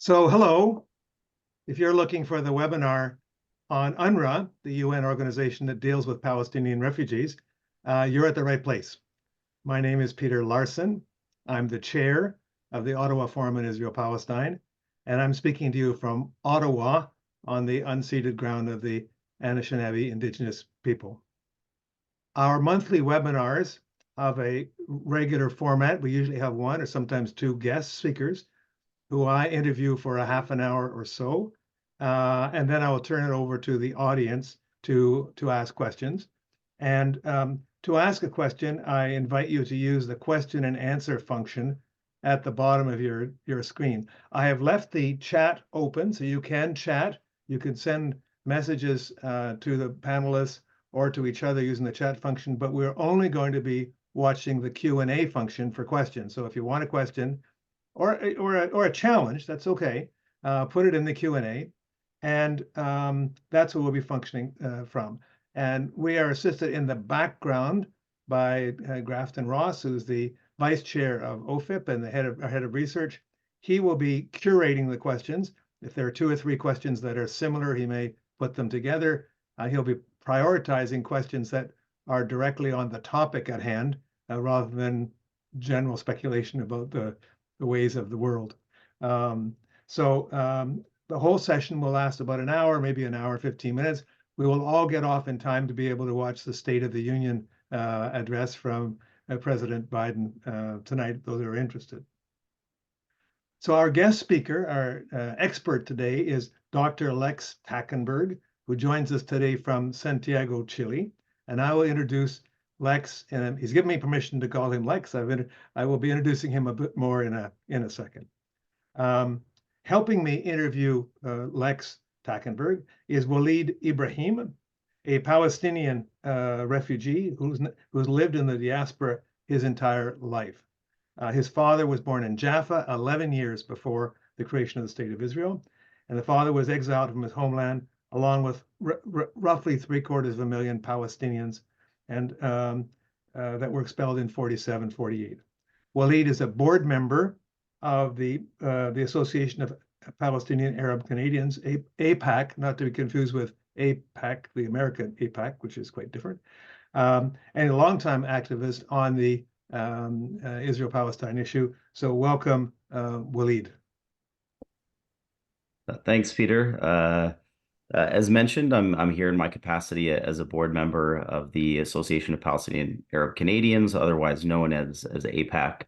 So hello, if you're looking for the webinar on UNRWA, the UN organization that deals with Palestinian refugees, you're at the right place. My name is Peter Larson. I'm the chair of the Ottawa Forum on Israel-Palestine, and I'm speaking to you from Ottawa on the unceded ground of the Anishinaabe Indigenous people. Our monthly webinars have a regular format. We usually have one or sometimes two guest speakers who I interview for a half an hour or so. And then I will turn it over to the audience to ask questions. And to ask a question, I invite you to use the question and answer function at the bottom of your screen. I have left the chat open, so you can chat. You can send messages to the panelists or to each other using the chat function, but we're only going to be watching the Q&A function for questions. So if you want a question, or a challenge, that's okay. Put it in the Q&A, and that's what we'll be functioning from. And we are assisted in the background by Grafton Ross, who's the vice chair of OFIP and the head of research. He will be curating the questions. If there are 2 or 3 questions that are similar, he may put them together. He'll be prioritizing questions that are directly on the topic at hand, rather than general speculation about the ways of the world. The whole session will last about an hour, maybe an hour, 15 minutes. We will all get off in time to be able to watch the State of the Union address from President Biden tonight, those who are interested. So our guest speaker, our expert today is Dr. Lex Takkenberg, who joins us today from Santiago, Chile. And I will introduce Lex, and he's given me permission to call him Lex. I will be introducing him a bit more in a second. Helping me interview Lex Takkenberg is Waleed Ibrahim, a Palestinian refugee who's lived in the diaspora his entire life. His father was born in Jaffa 11 years before the creation of the State of Israel, and the father was exiled from his homeland along with roughly 750,000 Palestinians and that were expelled in 47, 48. Waleed is a board member of the Association of Palestinian Arab Canadians, APAC, not to be confused with APAC, the American APAC, which is quite different, and a longtime activist on the Israel-Palestine issue. So welcome, Waleed. Thanks, Peter. As mentioned, I'm here in my capacity as a board member of the Association of Palestinian Arab Canadians, otherwise known as APAC.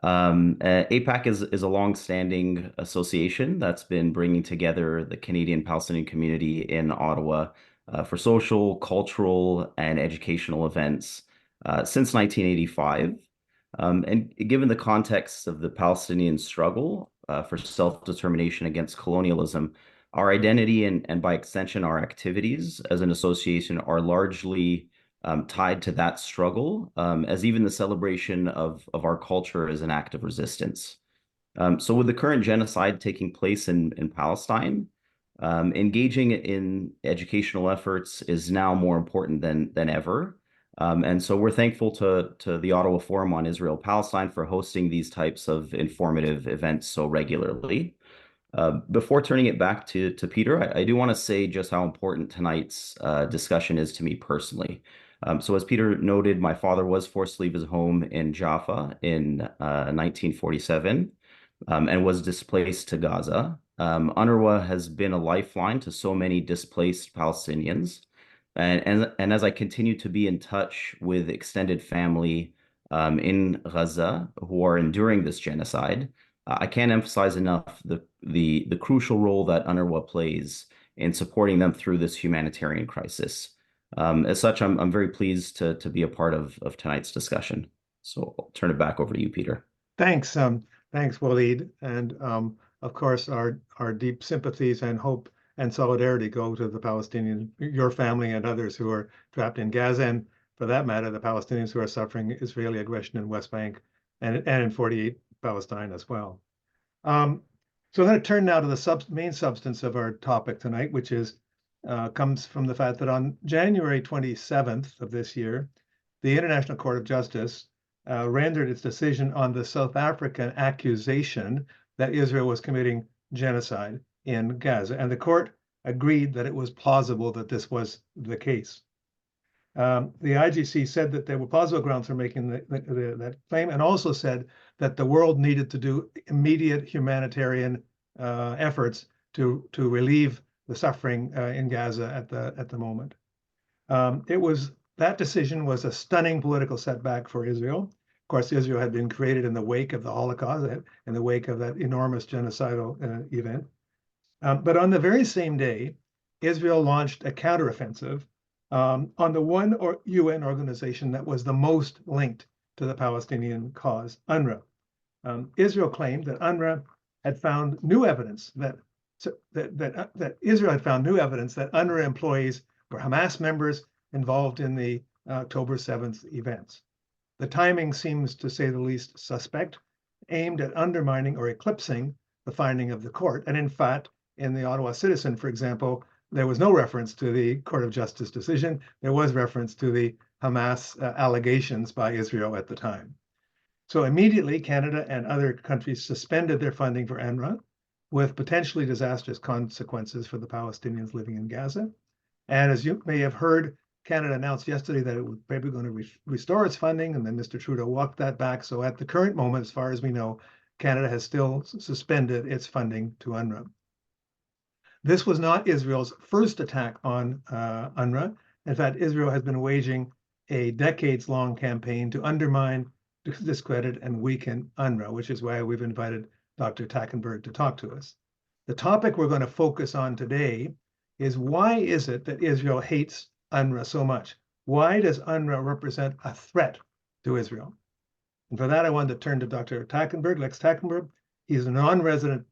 APAC is a long-standing association that's been bringing together the Canadian Palestinian community in Ottawa for social, cultural, and educational events since 1985. And given the context of the Palestinian struggle for self-determination against colonialism, our identity and by extension, our activities as an association are largely tied to that struggle, as even the celebration of our culture is an act of resistance. So with the current genocide taking place in Palestine, engaging in educational efforts is now more important than ever. And so we're thankful to the Ottawa Forum on Israel-Palestine for hosting these types of informative events so regularly. Before turning it back to Peter, I do want to say just how important tonight's discussion is to me personally. So as Peter noted, my father was forced to leave his home in Jaffa in 1947 and was displaced to Gaza. UNRWA has been a lifeline to so many displaced Palestinians. And as I continue to be in touch with extended family in Gaza who are enduring this genocide, I can't emphasize enough the crucial role that UNRWA plays in supporting them through this humanitarian crisis. As such, I'm very pleased to be a part of tonight's discussion. So I'll turn it back over to you, Peter. Thanks, thanks, Waleed, and of course our deep sympathies and hope and solidarity go to the Palestinian, your family and others who are trapped in Gaza, and for that matter, the Palestinians who are suffering Israeli aggression in West Bank and in 48 Palestine as well. So I'm going to turn now to the main substance of our topic tonight, which is comes from the fact that on January 27th of this year, the International Court of Justice rendered its decision on the South African accusation that Israel was committing genocide in Gaza. And the court agreed that it was plausible that this was the case. The IGC said that there were plausible grounds for making that claim, and also said that the world needed to do immediate humanitarian efforts to relieve the suffering in Gaza at the moment. That decision was a stunning political setback for Israel. Of course, Israel had been created in the wake of the Holocaust, in the wake of that enormous genocidal event. But on the very same day, Israel launched a counteroffensive on the one UN organization that was the most linked to the Palestinian cause, UNRWA. Israel claimed that UNRWA had found new evidence that Israel had found new evidence that UNRWA employees were Hamas members involved in the October 7th events. The timing seems, to say the least, suspect, aimed at undermining or eclipsing the finding of the court. And in fact, in the Ottawa Citizen, for example, there was no reference to the Court of Justice decision. There was reference to the Hamas allegations by Israel at the time. So immediately, Canada and other countries suspended their funding for UNRWA, with potentially disastrous consequences for the Palestinians living in Gaza. And as you may have heard, Canada announced yesterday that it was probably going to restore its funding, and then Mr. Trudeau walked that back. So at the current moment, as far as we know, Canada has still suspended its funding to UNRWA. This was not Israel's first attack on UNRWA. In fact, Israel has been waging a decades-long campaign to undermine, discredit, and weaken UNRWA, which is why we've invited Dr. Takkenberg to talk to us. The topic we're going to focus on today is, why is it that Israel hates UNRWA so much? Why does UNRWA represent a threat to Israel? And for that, I wanted to turn to Dr. Takkenberg, Lex Takkenberg. He's a non-resident,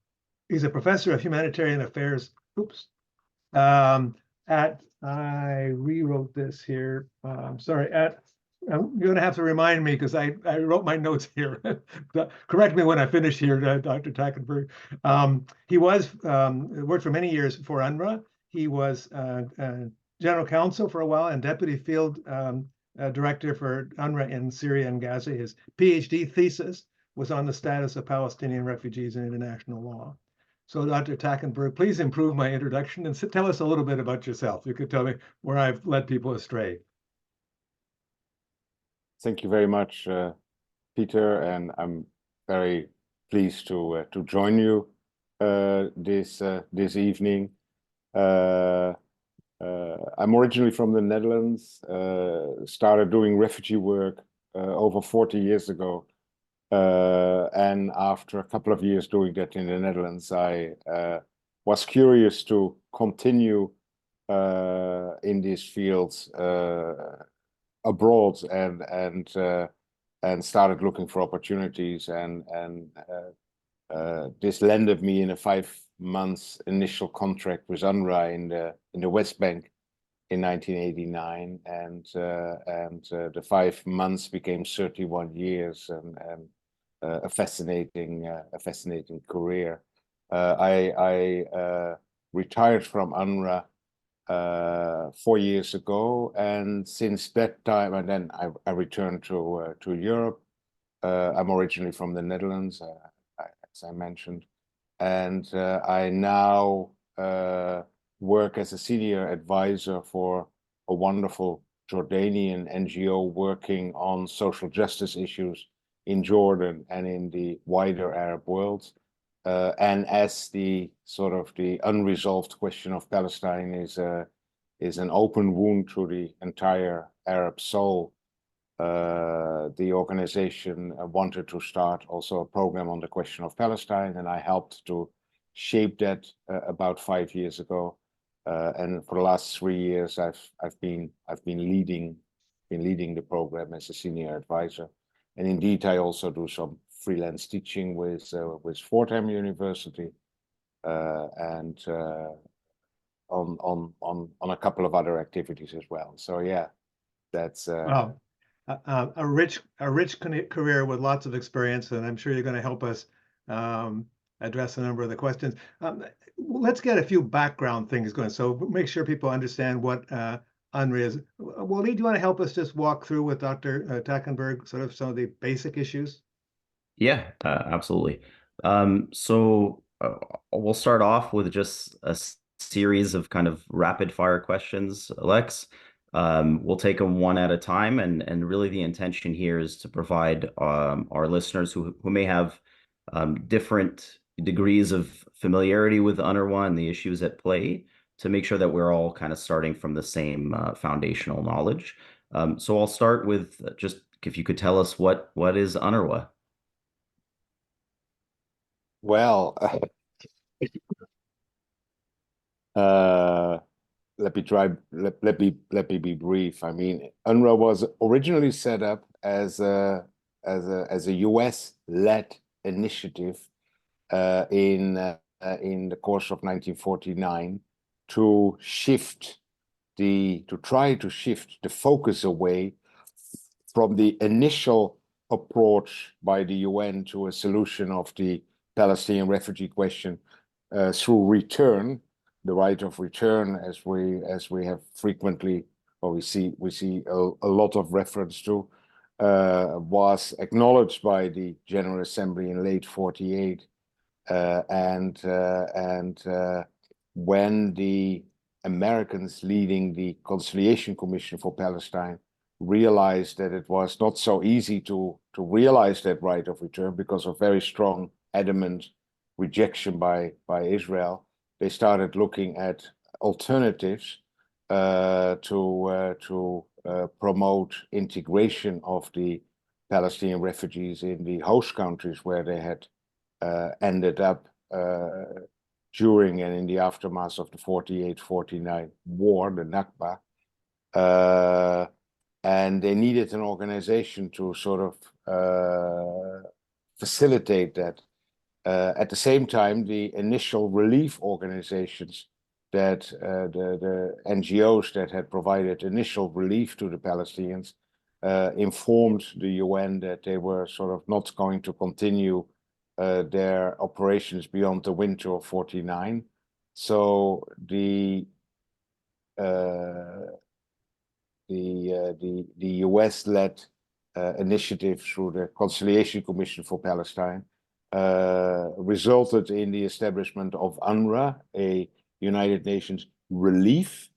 he's a professor of humanitarian affairs, I rewrote this here, sorry, you're going to have to remind me because I wrote my notes here. Correct me when I finish here, Dr. Takkenberg. He worked for many years for UNRWA. He was general counsel for a while and deputy field director for UNRWA in Syria and Gaza. His PhD thesis was on the status of Palestinian refugees in international law. So Dr. Takkenberg, please improve my introduction and tell us a little bit about yourself. You could tell me where I've led people astray. Thank you very much, Peter, and I'm very pleased to join you this evening. I'm originally from the Netherlands. Started doing refugee work over 40 years ago, and after a couple of years doing that in the Netherlands, I was curious to continue in these fields abroad, and started looking for opportunities, and this landed me in a 5 months initial contract with UNRWA in the West Bank in 1989, and the 5 months became 31 years, and a fascinating career. I retired from UNRWA 4 years ago, and since that time, and then I returned to Europe. I'm originally from the Netherlands, as I mentioned, and I now work as a senior advisor for a wonderful Jordanian NGO working on social justice issues in Jordan and in the wider Arab world. And as the unresolved question of Palestine is an open wound to the entire Arab soul, the organization wanted to start also a program on the question of Palestine, and I helped to shape that about 5 years ago. And for the last 3 years, I've been leading the program as a senior advisor. And indeed, I also do some freelance teaching with Fordham University, and on a couple of other activities as well. So yeah, that's wow. A rich career with lots of experience, and I'm sure you're going to help us address a number of the questions. Let's get a few background things going, so make sure people understand what UNRWA is. Waleed, do you want to help us just walk through with Dr. Takkenberg some of the basic issues? Yeah, absolutely. So we'll start off with just a series of kind of rapid fire questions, Lex. We'll take them one at a time, and really the intention here is to provide our listeners who may have different degrees of familiarity with UNRWA and the issues at play, to make sure that we're all kind of starting from the same foundational knowledge. So I'll start with just if you could tell us what is UNRWA? Well, let me try. Let me be brief. I mean, UNRWA was originally set up as a US-led initiative in the course of 1949 to try to shift the focus away from the initial approach by the UN to a solution of the Palestinian refugee question through return, the right of return, as we have frequently, or we see a lot of reference to, was acknowledged by the General Assembly in late '48, and when the Americans leading the Conciliation Commission for Palestine realized that it was not so easy to realize that right of return because of very strong, adamant rejection by Israel, they started looking at alternatives to promote integration of the Palestinian refugees in the host countries where they had ended up during and in the aftermath of the 48-49 war, the Nakba. And they needed an organization to sort of facilitate that. At the same time, the initial relief organizations that the NGOs that had provided initial relief to the Palestinians informed the UN that they were sort of not going to continue their operations beyond the winter of '49. So the US-led initiative through the Conciliation Commission for Palestine resulted in the establishment of UNRWA, a United Nations relief,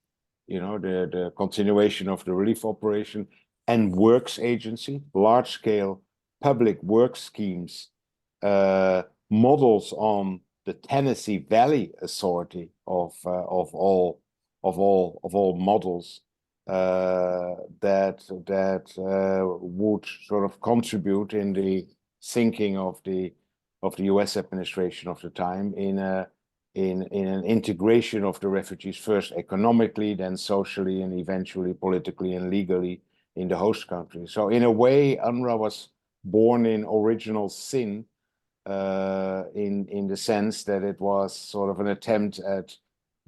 the continuation of the relief operation, and works agency, large-scale public work schemes, models on the Tennessee Valley Authority of all models that would sort of contribute in the thinking of the US administration of the time in an integration of the refugees, first economically, then socially, and eventually politically and legally in the host country. So in a way, UNRWA was born in original sin, in the sense that it was sort of an attempt at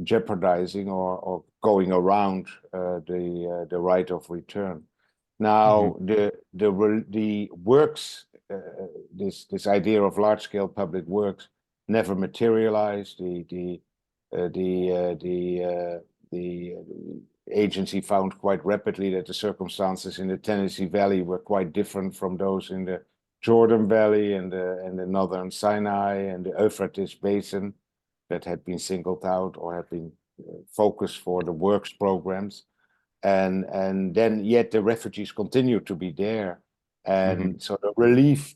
jeopardizing or going around the right of return. Now, the works, this idea of large-scale public works never materialized. The agency found quite rapidly that the circumstances in the Tennessee Valley were quite different from those in the Jordan Valley and the northern Sinai and the Euphrates Basin that had been singled out or had been focused for the works programs. And then yet the refugees continued to be there. And so the relief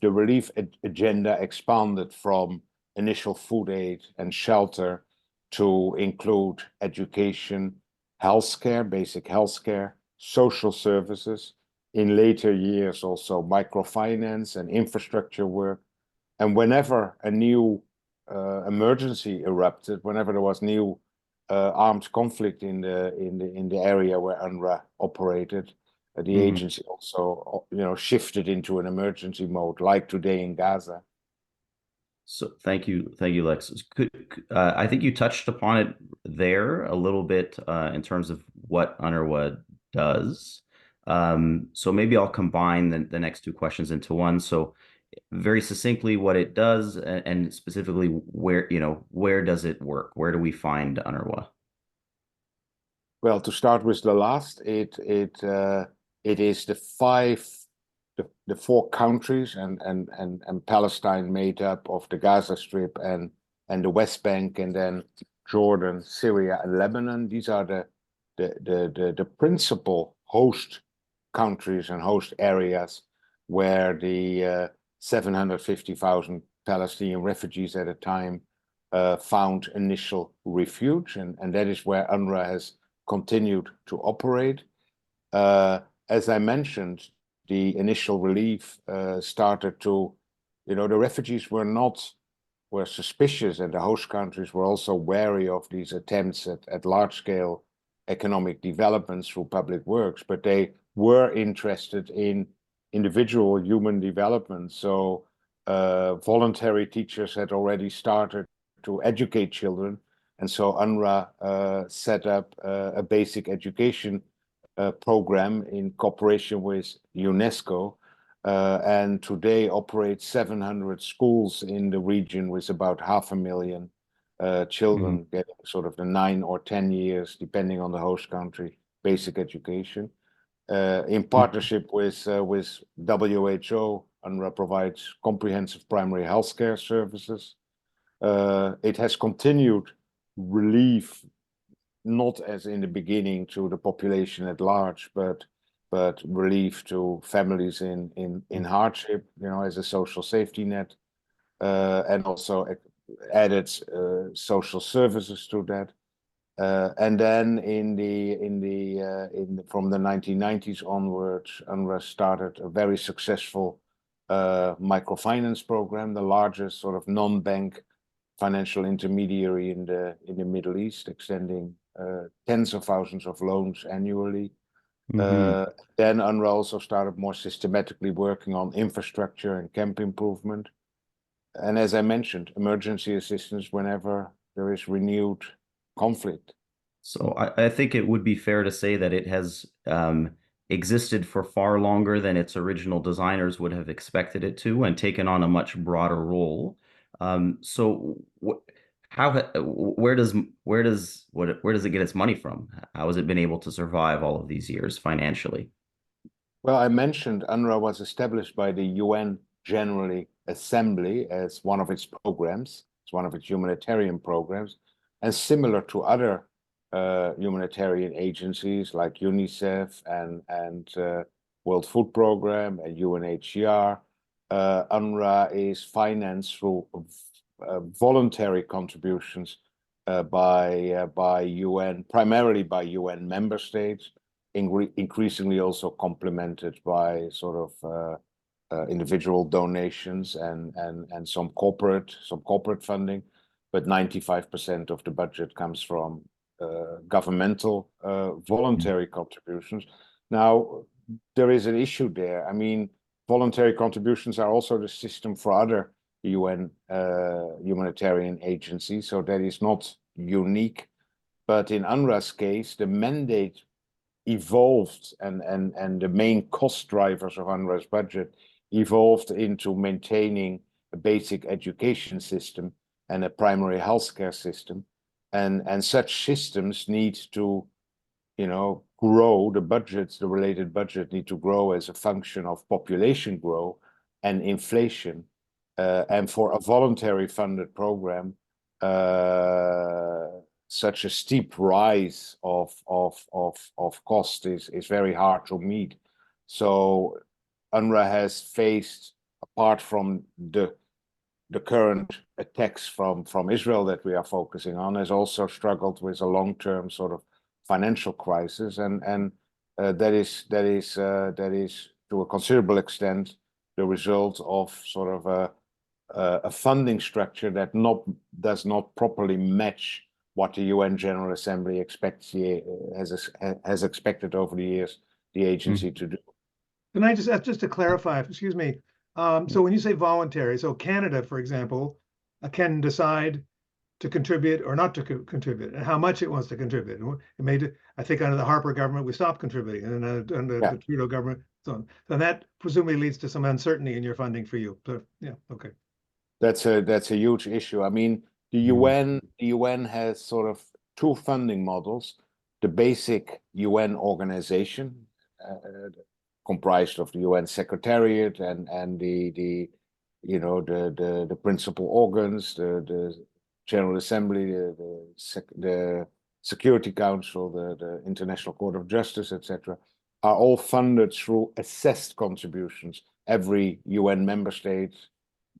agenda expanded from initial food aid and shelter to include education, healthcare, basic healthcare, social services, in later years also microfinance and infrastructure work. And whenever a new emergency erupted, whenever there was new armed conflict in the area where UNRWA operated, the agency also shifted into an emergency mode, like today in Gaza. So thank you, Lex. I think you touched upon it there a little bit in terms of what UNRWA does. So maybe I'll combine the next two questions into one. So very succinctly, what it does, and specifically where does it work? Where do we find UNRWA? Well, to start with the last, it is the four countries and Palestine made up of the Gaza Strip and and the West Bank, and then Jordan, Syria, and Lebanon. These are the principal host countries and host areas where the 750,000 Palestinian refugees at a time found initial refuge, and that is where UNRWA has continued to operate. As I mentioned, the initial relief started to, the refugees were suspicious, and the host countries were also wary of these attempts at large-scale economic developments through public works, but they were interested in individual human development. So voluntary teachers had already started to educate children, and so UNRWA set up a basic education program in cooperation with UNESCO, and today operates 700 schools in the region with about 500,000 children getting sort of the 9 or 10 years, depending on the host country, basic education. In partnership with WHO, UNRWA provides comprehensive primary healthcare services. It has continued relief, not as in the beginning to the population at large, but relief to families in hardship, as a social safety net, and also added social services to that. And then from the 1990s onwards, UNRWA started a very successful microfinance program, the largest sort of non-bank financial intermediary in the Middle East, extending tens of thousands of loans annually. Then UNRWA also started more systematically working on infrastructure and camp improvement. And as I mentioned, emergency assistance whenever there is renewed conflict. So I think it would be fair to say that it has existed for far longer than its original designers would have expected it to, and taken on a much broader role. So where does it get its money from? How has it been able to survive all of these years financially? Well, I mentioned UNRWA was established by the UN General Assembly as one of its programs. It's one of its humanitarian programs, and similar to other humanitarian agencies like UNICEF and World Food Program and UNHCR, UNRWA is financed through voluntary contributions by UN, primarily by UN member states, increasingly also complemented by sort of individual donations and some corporate funding, but 95% of the budget comes from governmental voluntary contributions. Now, there is an issue there. I mean, voluntary contributions are also the system for other UN humanitarian agencies, so that is not unique. But in UNRWA's case, the mandate evolved, and the main cost drivers of UNRWA's budget evolved into maintaining a basic education system and a primary healthcare system. And such systems need to, grow. The budgets, the related budget, need to grow as a function of population growth and inflation. And for a voluntary funded program, such a steep rise of cost is very hard to meet. So UNRWA has faced, apart from the current attacks from Israel that we are focusing on, has also struggled with a long-term sort of financial crisis, and that is to a considerable extent the result of sort of a funding structure that does not properly match what the UN General Assembly has expected over the years the agency to do. Can I just to clarify, excuse me, so when you say voluntary, so Canada, for example, can decide to contribute or not to contribute, and how much it wants to contribute. It made, I think, under the Harper government, we stopped contributing, and under the Trudeau government, so on. So that presumably leads to some uncertainty in your funding for you. So, yeah, okay. That's a huge issue. I mean, the UN has sort of two funding models: the basic UN organization, comprised of the UN Secretariat and the principal organs, the General Assembly, the Security Council, the International Court of Justice, etc., are all funded through assessed contributions. Every UN member state,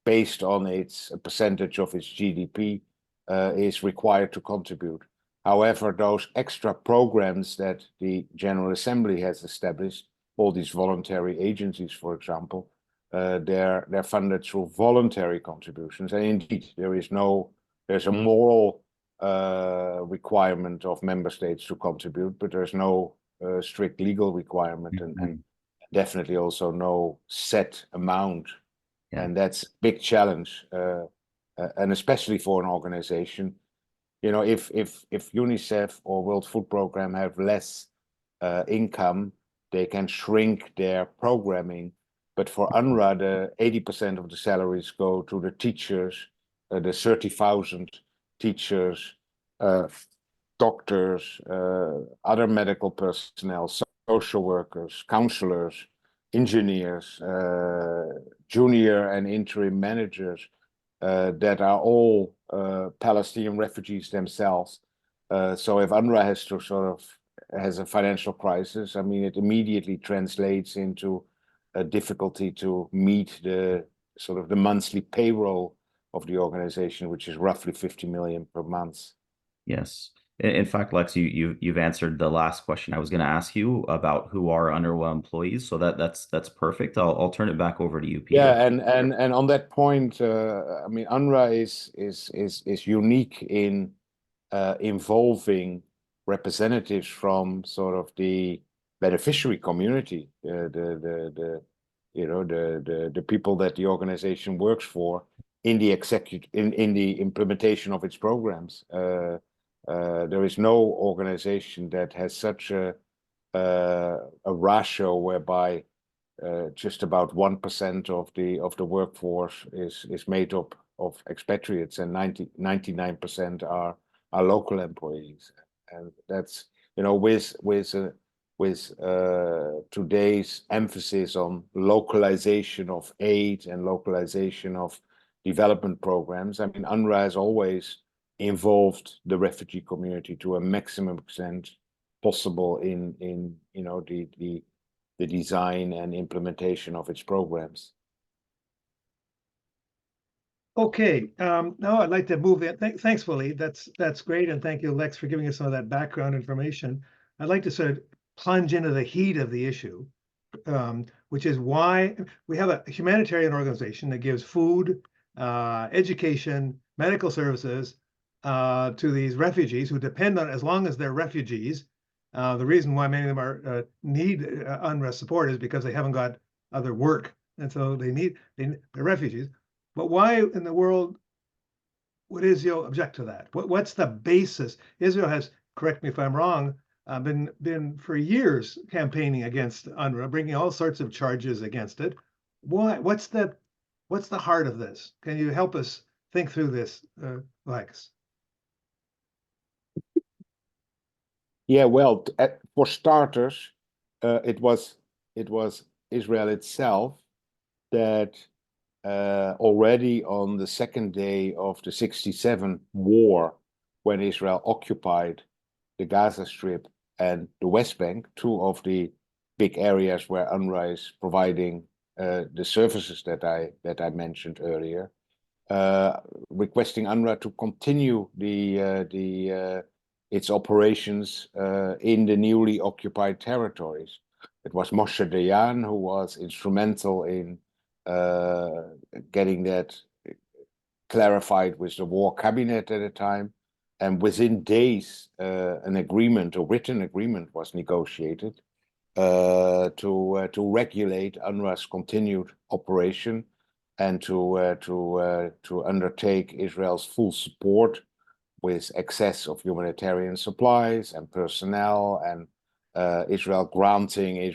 based on a percentage of its GDP, is required to contribute. However, those extra programs that the General Assembly has established, all these voluntary agencies, for example, they're funded through voluntary contributions. And indeed, there's a moral requirement of member states to contribute, but there's no strict legal requirement, and definitely also no set amount. Yeah. And that's a big challenge, and especially for an organization. You know, if UNICEF or World Food Program have less income, they can shrink their programming. But for UNRWA, the 80% of the salaries go to the teachers, the 30,000 teachers, doctors, other medical personnel, social workers, counselors, engineers, junior and interim managers, that are all Palestinian refugees themselves. So if UNRWA has a financial crisis, I mean, it immediately translates into a difficulty to meet the monthly payroll of the organization, which is roughly 50 million per month. Yes. In fact, Lex, you've answered the last question I was going to ask you about who are UNRWA employees. So that's perfect. I'll turn it back over to you, Peter. Yeah, and on that point, I mean, UNRWA is unique in involving representatives from sort of the beneficiary community, the people that the organization works for in the in the implementation of its programs. There is no organization that has such a ratio whereby just about 1% of the workforce is made up of expatriates, and 99% are local employees. And that's, you know, with today's emphasis on localization of aid and localization of development programs, I mean, UNRWA has always involved the refugee community to a maximum extent possible in you know, the design and implementation of its programs. Okay, now I'd like to move in. Thanks, Waleed. That's great, and thank you, Lex, for giving us some of that background information. I'd like to sort of plunge into the heat of the issue, which is why we have a humanitarian organization that gives food, education, medical services to these refugees who depend on it as long as they're refugees. The reason why many of them are need UNRWA support is because they haven't got other work, and so they're refugees. But why in the world would Israel object to that? What's the basis? Israel has, correct me if I'm wrong, been for years campaigning against UNRWA, bringing all sorts of charges against it. Why? What's the heart of this? Can you help us think through this, Lex? Yeah, well, for starters, it was Israel itself that already on the second day of the 1967 war, when Israel occupied the Gaza Strip and the West Bank, two of the big areas where UNRWA is providing the services that I mentioned earlier, requesting UNRWA to continue its operations in the newly occupied territories. It was Moshe Dayan who was instrumental in getting that clarified with the war cabinet at the time. And within days, a written agreement was negotiated to regulate UNRWA's continued operation and to undertake Israel's full support with excess of humanitarian supplies and personnel, and Israel granting the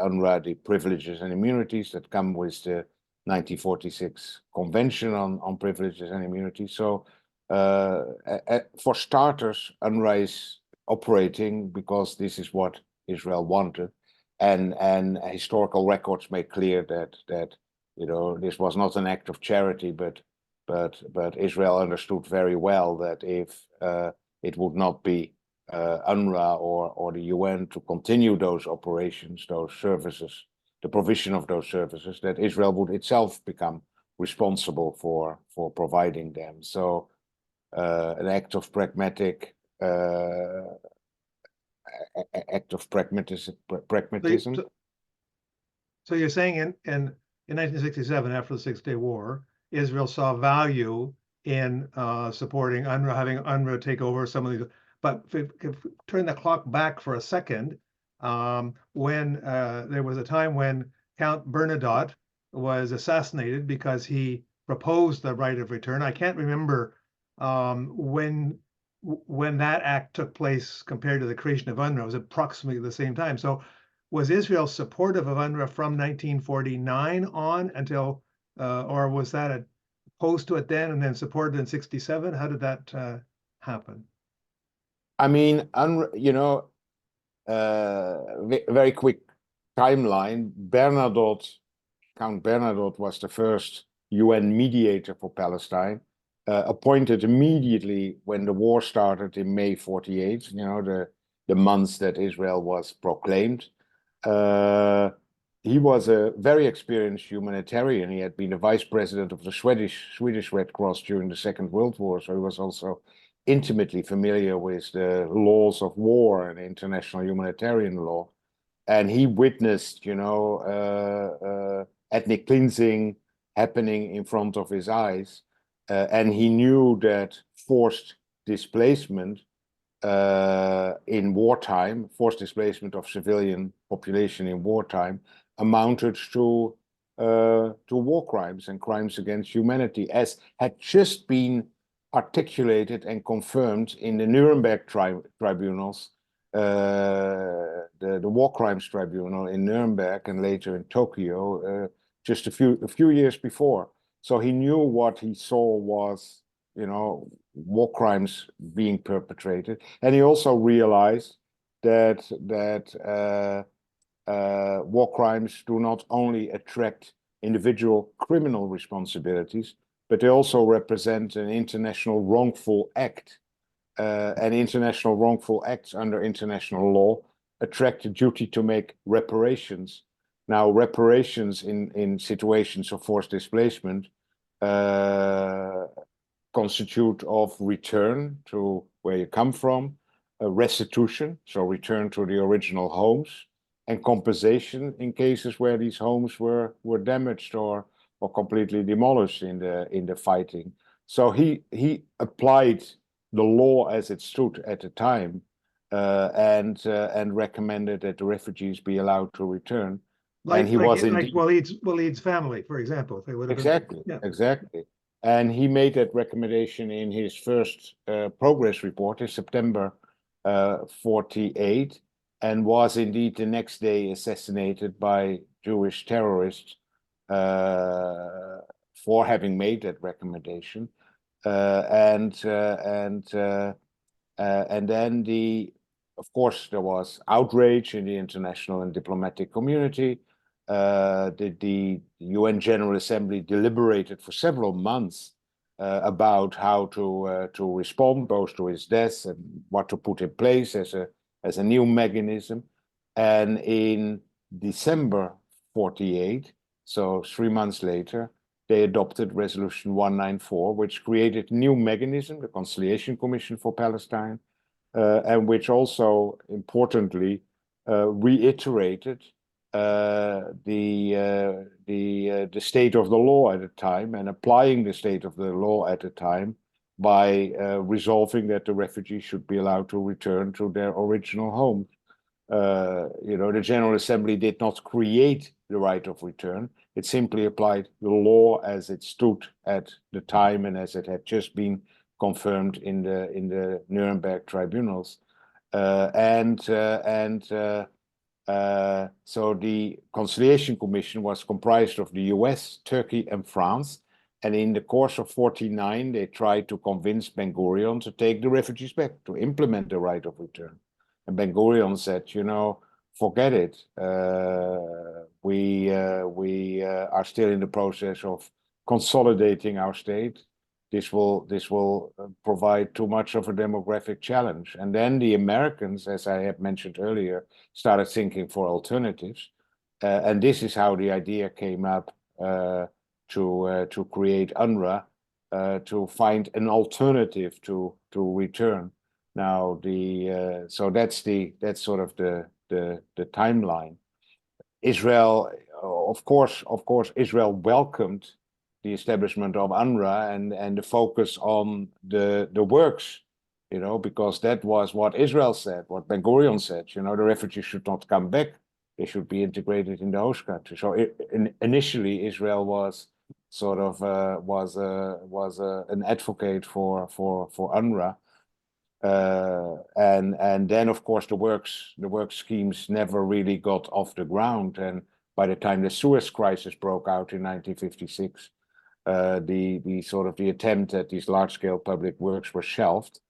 UNRWA the privileges and immunities that come with the 1946 Convention on Privileges and Immunities. So for starters, UNRWA is operating because this is what Israel wanted, and historical records make clear that you know, this was not an act of charity, but but Israel understood very well that if it would not be UNRWA or the UN to continue those operations, those services, the provision of those services, that Israel would itself become responsible for providing them. So an act of pragmatism. So you're saying in 1967, after the Six-Day War, Israel saw value in supporting UNRWA, having UNRWA take over some of these. But if we turn the clock back for a second, when there was a time when Count Bernadotte was assassinated because he proposed the right of return. I can't remember when that act took place compared to the creation of UNRWA. It was approximately the same time. So was Israel supportive of UNRWA from 1949 on until, or was that opposed to it then and then supported in 67? How did that happen? I mean, very quick timeline. Count Bernadotte was the first UN mediator for Palestine, appointed immediately when the war started in May 48, the months that Israel was proclaimed. He was a very experienced humanitarian. He had been the vice president of the Swedish Red Cross during the Second World War, so he was also intimately familiar with the laws of war and international humanitarian law. And he witnessed, ethnic cleansing happening in front of his eyes. And he knew that forced displacement in wartime, forced displacement of civilian population in wartime, amounted to war crimes and crimes against humanity, as had just been articulated and confirmed in the Nuremberg tribunals, the war crimes tribunal in Nuremberg and later in Tokyo, just a few years before. So he knew what he saw was, war crimes being perpetrated, and he also realized that war crimes do not only attract individual criminal responsibilities, but they also represent an international wrongful act. And international wrongful acts under international law attract a duty to make reparations. Now, reparations in situations of forced displacement constitute of return to where you come from, restitution, so return to the original homes, and compensation in cases where these homes were damaged or completely demolished in the fighting. So he applied the law as it stood at the time, and recommended that the refugees be allowed to return. And he was indeed, Waleed's family, for example, if they would have exactly, been, exactly. And he made that recommendation in his first progress report in September 48, and was indeed the next day assassinated by Jewish terrorists for having made that recommendation. And then of course, there was outrage in the international and diplomatic community. The UN General Assembly deliberated for several months about how to respond both to his death and what to put in place as a new mechanism. And in December 48, so 3 months later, they adopted Resolution 194, which created a new mechanism, the Conciliation Commission for Palestine, and which also importantly reiterated the state of the law at the time, and applying the state of the law at the time by resolving that the refugees should be allowed to return to their original homes. The General Assembly did not create the right of return. It simply applied the law as it stood at the time and as it had just been confirmed in the Nuremberg tribunals. So the Conciliation Commission was comprised of the US, Turkey, and France. And in the course of 49, they tried to convince Ben-Gurion to take the refugees back, to implement the right of return. And Ben-Gurion said, forget it. We are still in the process of consolidating our state. this will provide too much of a demographic challenge. And then the Americans, as I have mentioned earlier, started thinking for alternatives. And this is how the idea came up to create UNRWA, to find an alternative to return. Now so that's sort of the timeline. Israel, of course, Israel welcomed the establishment of UNRWA and the focus on the works, because that was what Israel said, what Ben Gurion said. The refugees should not come back; they should be integrated in the host country. So initially, Israel was sort of an advocate for UNRWA. And then, of course, the work schemes never really got off the ground. And by the time the Suez Crisis broke out in 1956, the attempt at these large-scale public works were shelved.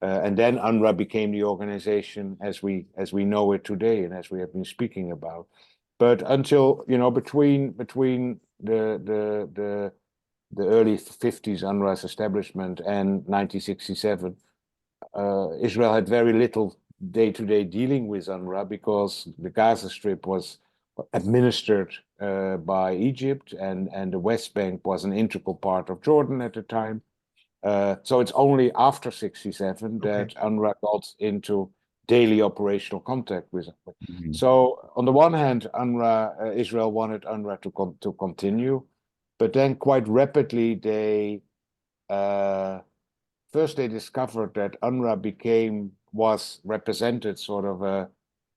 And then UNRWA became the organization as we know it today and as we have been speaking about. But until between the early 50s, UNRWA's establishment, and 1967. Israel had very little day-to-day dealing with UNRWA because the Gaza Strip was administered by Egypt, and the West Bank was an integral part of Jordan at the time. So it's only after 67 that UNRWA got into daily operational contact with UNRWA. Mhm. So on the one hand, Israel wanted UNRWA to continue, but then quite rapidly first they discovered that UNRWA was represented sort of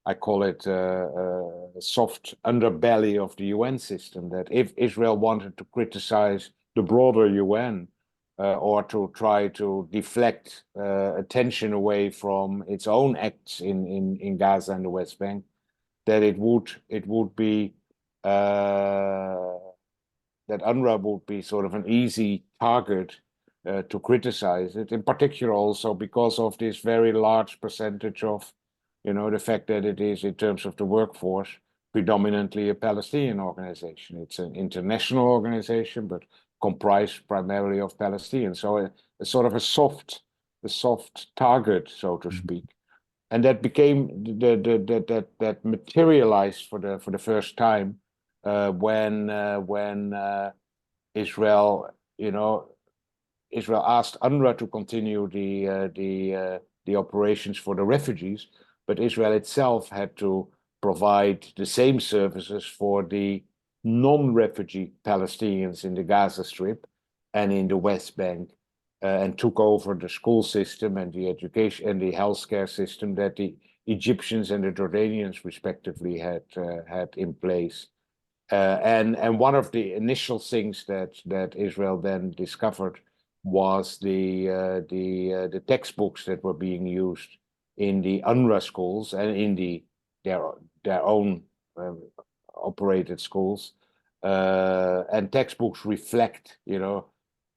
I call it a soft underbelly of the UN system, that if Israel wanted to criticize the broader UN or to try to deflect attention away from its own acts in Gaza and the West Bank, that it would be that UNRWA would be sort of an easy target to criticize it, in particular also because of this very large percentage of, the fact that it is, in terms of the workforce, predominantly a Palestinian organization. It's an international organization, but comprised primarily of Palestinians. So a sort of a soft target, so to speak. And that became that materialized for the first time when Israel, Israel asked UNRWA to continue the operations for the refugees, but Israel itself had to provide the same services for the non-refugee Palestinians in the Gaza Strip and in the West Bank, and took over the school system and the education and the healthcare system that the Egyptians and the Jordanians respectively had in place. And one of the initial things that Israel then discovered was the textbooks that were being used in the UNRWA schools and in their own operated schools, and textbooks reflect,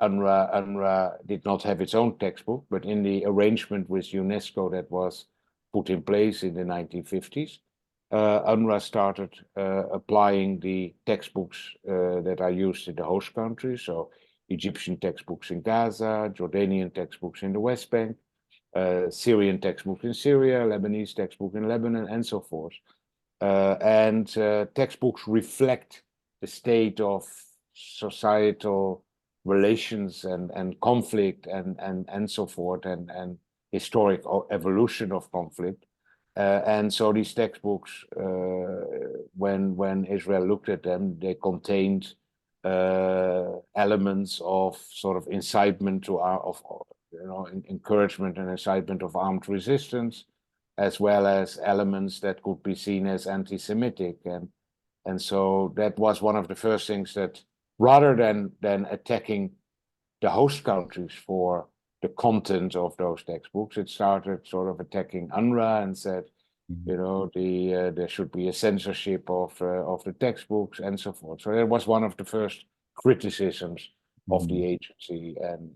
UNRWA did not have its own textbook, but in the arrangement with UNESCO that was put in place in the 1950s, UNRWA started applying the textbooks that are used in the host countries, so Egyptian textbooks in Gaza, Jordanian textbooks in the West Bank, Syrian textbooks in Syria, Lebanese textbook in Lebanon, and so forth. And textbooks reflect the state of societal relations and conflict and so forth, and historic evolution of conflict. And so these textbooks, when Israel looked at them, they contained elements of sort of incitement to encouragement and incitement of armed resistance, as well as elements that could be seen as anti-Semitic, and so that was one of the first things that, rather than attacking the host countries for the content of those textbooks, it started sort of attacking UNRWA and said, there should be a censorship of the textbooks and so forth. So that was one of the first criticisms of the agency, and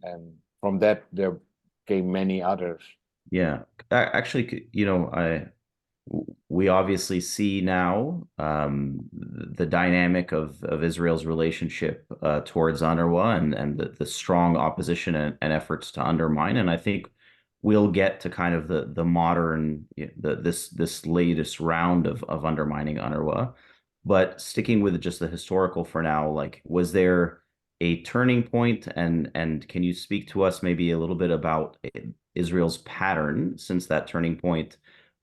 from that there came many others. Yeah, actually, we obviously see now the dynamic of Israel's relationship towards UNRWA and the strong opposition and efforts to undermine. And I think we'll get to kind of the modern this latest round of undermining UNRWA. But sticking with just the historical for now, like, was there a turning point? And can you speak to us maybe a little bit about Israel's pattern since that turning point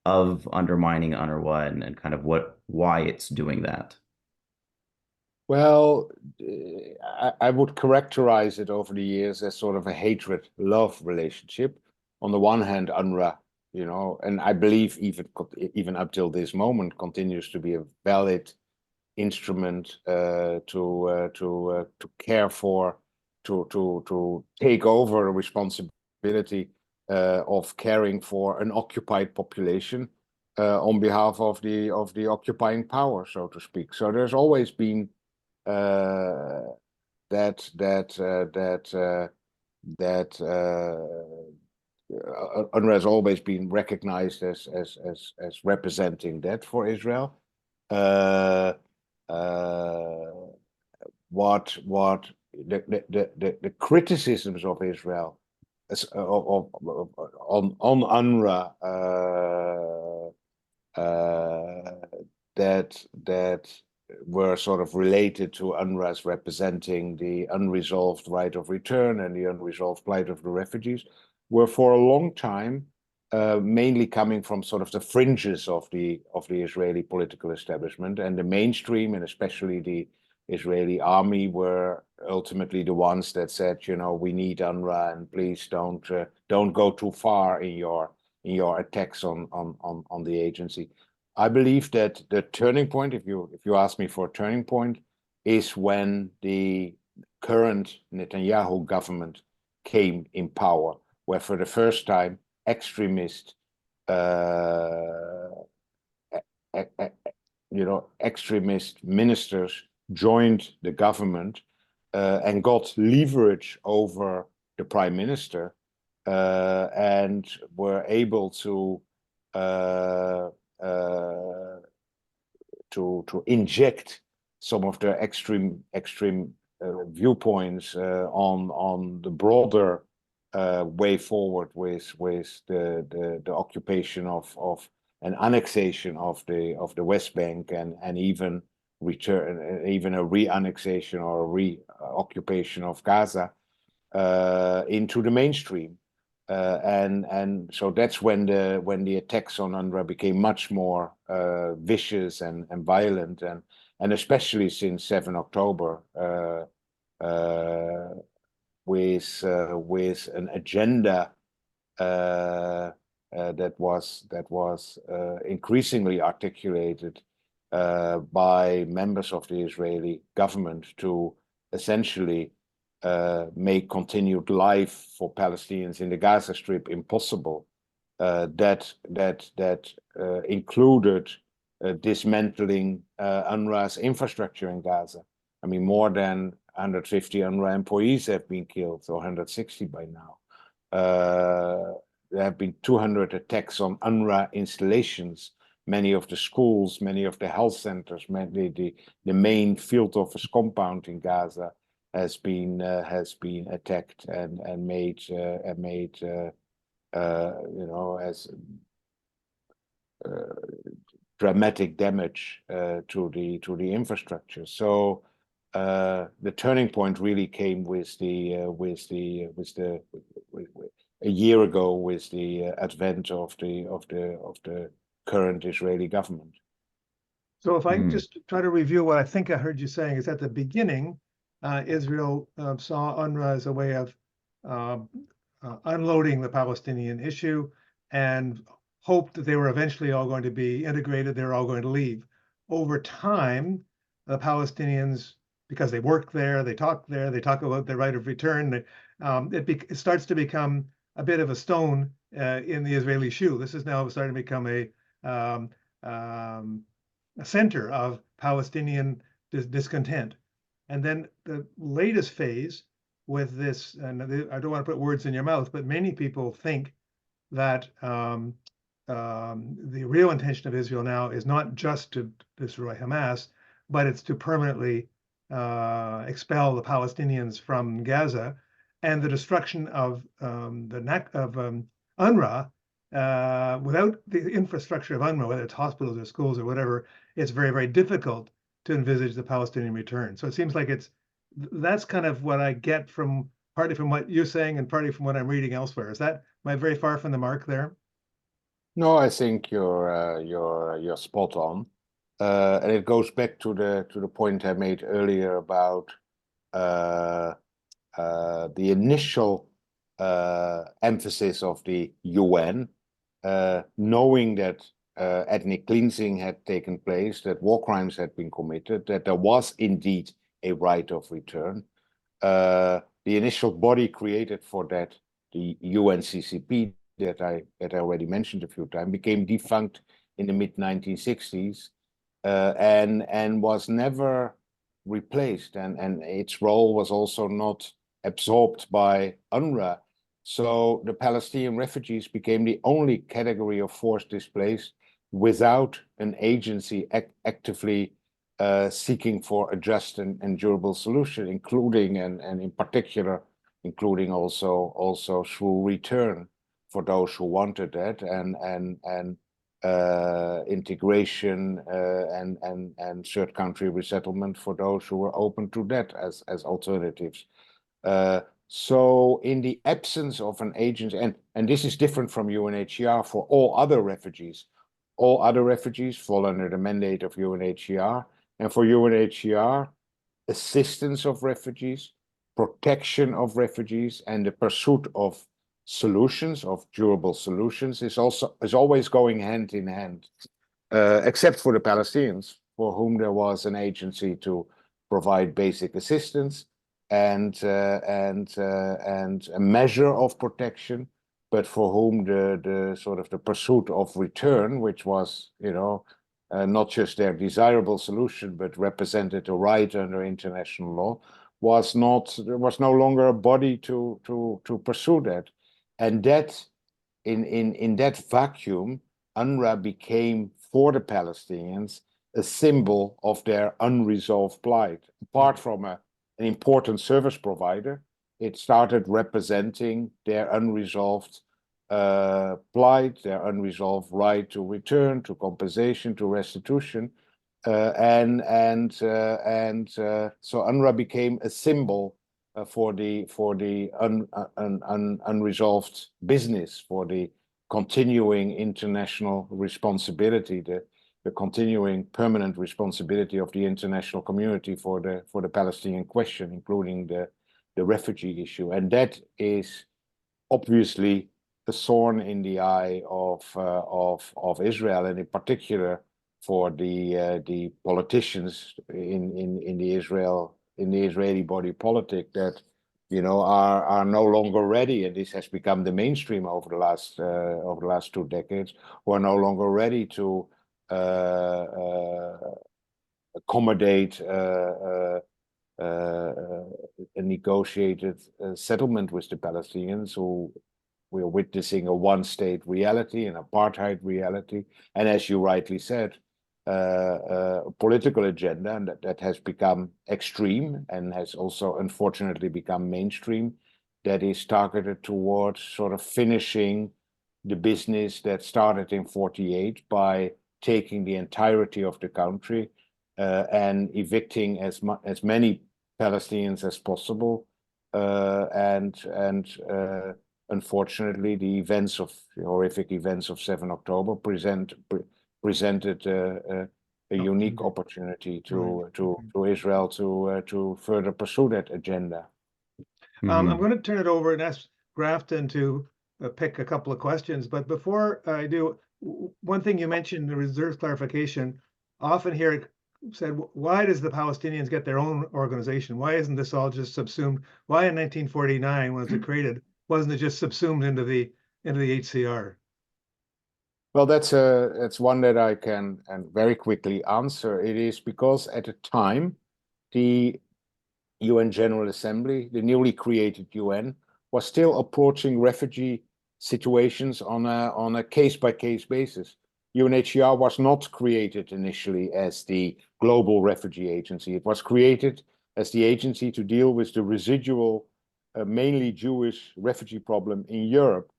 of undermining UNRWA and kind of why it's doing that? Well, I would characterize it over the years as sort of a hatred-love relationship. On the one hand, UNRWA, and I believe even up till this moment, continues to be a valid instrument to care for, to take over a responsibility of caring for an occupied population on behalf of the occupying power, so to speak. So there's always been UNRWA has always been recognized as representing that for Israel. What the criticisms of Israel on UNRWA that were sort of related to UNRWA's representing the unresolved right of return and the unresolved plight of the refugees were for a long time mainly coming from sort of the fringes of the Israeli political establishment, and the mainstream, and especially the Israeli army, were ultimately the ones that said, we need UNRWA, and please don't go too far in your attacks on the agency. I believe that the turning point, if you ask me for a turning point, is when the current Netanyahu government came in power, where for the first time extremist ministers joined the government and got leverage over the prime minister and were able to inject some of their extreme viewpoints on the broader way forward with the occupation of an annexation of the West Bank and even a re-annexation or a reoccupation of Gaza into the mainstream. And so that's when the attacks on UNRWA became much more vicious and violent, and especially since 7 October, with an agenda that was increasingly articulated by members of the Israeli government to essentially make continued life for Palestinians in the Gaza Strip impossible. That included dismantling UNRWA's infrastructure in Gaza. I mean, more than 150 UNRWA employees have been killed, or 160 by now. There have been 200 attacks on UNRWA installations. Many of the schools, many of the health centers, the main field office compound in Gaza has been attacked and made as dramatic damage to the infrastructure. So the turning point really came a year ago with the advent of the current Israeli government. So if I just try to review what I think I heard you saying, is at the beginning, Israel saw UNRWA as a way of unloading the Palestinian issue and hoped that they were eventually all going to be integrated, they're all going to leave. Over time, the Palestinians, because they work there, they talk about their right of return, it starts to become a bit of a stone in the Israeli shoe. This is now starting to become a center of Palestinian discontent. And then the latest phase with this, and I don't want to put words in your mouth, but many people think that the real intention of Israel now is not just to destroy Hamas, but it's to permanently expel the Palestinians from Gaza, and the destruction of UNRWA. Without the infrastructure of UNRWA, whether it's hospitals or schools or whatever, it's very, very difficult to envisage the Palestinian return. So it seems like that's kind of what I get from partly from what you're saying and partly from what I'm reading elsewhere. Am I very far from the mark there? No, I think you're spot on, and it goes back to the point I made earlier about the initial emphasis of the UN, knowing that ethnic cleansing had taken place, that war crimes had been committed, that there was indeed a right of return. The initial body created for that, the UNCCP, that I already mentioned a few times, became defunct in the mid-1960s, and was never replaced, and its role was also not absorbed by UNRWA. So the Palestinian refugees became the only category of forced displaced without an agency actively seeking for a just and durable solution, including and in particular, including also through return for those who wanted that, and integration and third country resettlement for those who were open to that as alternatives. So in the absence of an agency, and this is different from UNHCR for all other refugees fall under the mandate of UNHCR, and for UNHCR, assistance of refugees, protection of refugees, and the pursuit of solutions, of durable solutions, is always going hand in hand, except for the Palestinians, for whom there was an agency to provide basic assistance and a measure of protection, but for whom the sort of the pursuit of return, which was, not just their desirable solution, but represented a right under international law, was no longer a body to pursue that. And that in that vacuum, UNRWA became, for the Palestinians, a symbol of their unresolved plight. Apart from an important service provider, it started representing their unresolved plight, their unresolved right to return, to compensation, to restitution, so UNRWA became a symbol for the unresolved business, for the continuing international responsibility, the continuing permanent responsibility of the international community for the Palestinian question, including the refugee issue, and that is obviously a thorn in the eye of Israel, and in particular for the politicians in the Israeli body politic that are no longer ready, and this has become the mainstream over the last 2 decades, who are no longer ready to accommodate a negotiated settlement with the Palestinians, who we are witnessing a one-state reality, an apartheid reality, and as you rightly said, a political agenda, and that has become extreme and has also unfortunately become mainstream, that is targeted towards sort of finishing the business that started in 1948 by taking the entirety of the country and evicting as many Palestinians as possible, and unfortunately, the horrific events of 7 October presented a unique opportunity to Israel to further pursue that agenda. I'm going to turn it over and ask Grafton to pick a couple of questions, but before I do, one thing you mentioned, the reserves clarification, often hear it said, why does the Palestinians get their own organization? Why isn't this all just subsumed? Why in 1949, when it was created, wasn't it just subsumed into the HCR? Well, that's one that I can very quickly answer. It is because at the time, the UN General Assembly, the newly created UN, was still approaching refugee situations on a case-by-case basis. UNHCR was not created initially as the global refugee agency. It was created as the agency to deal with the residual, mainly Jewish refugee problem in Europe.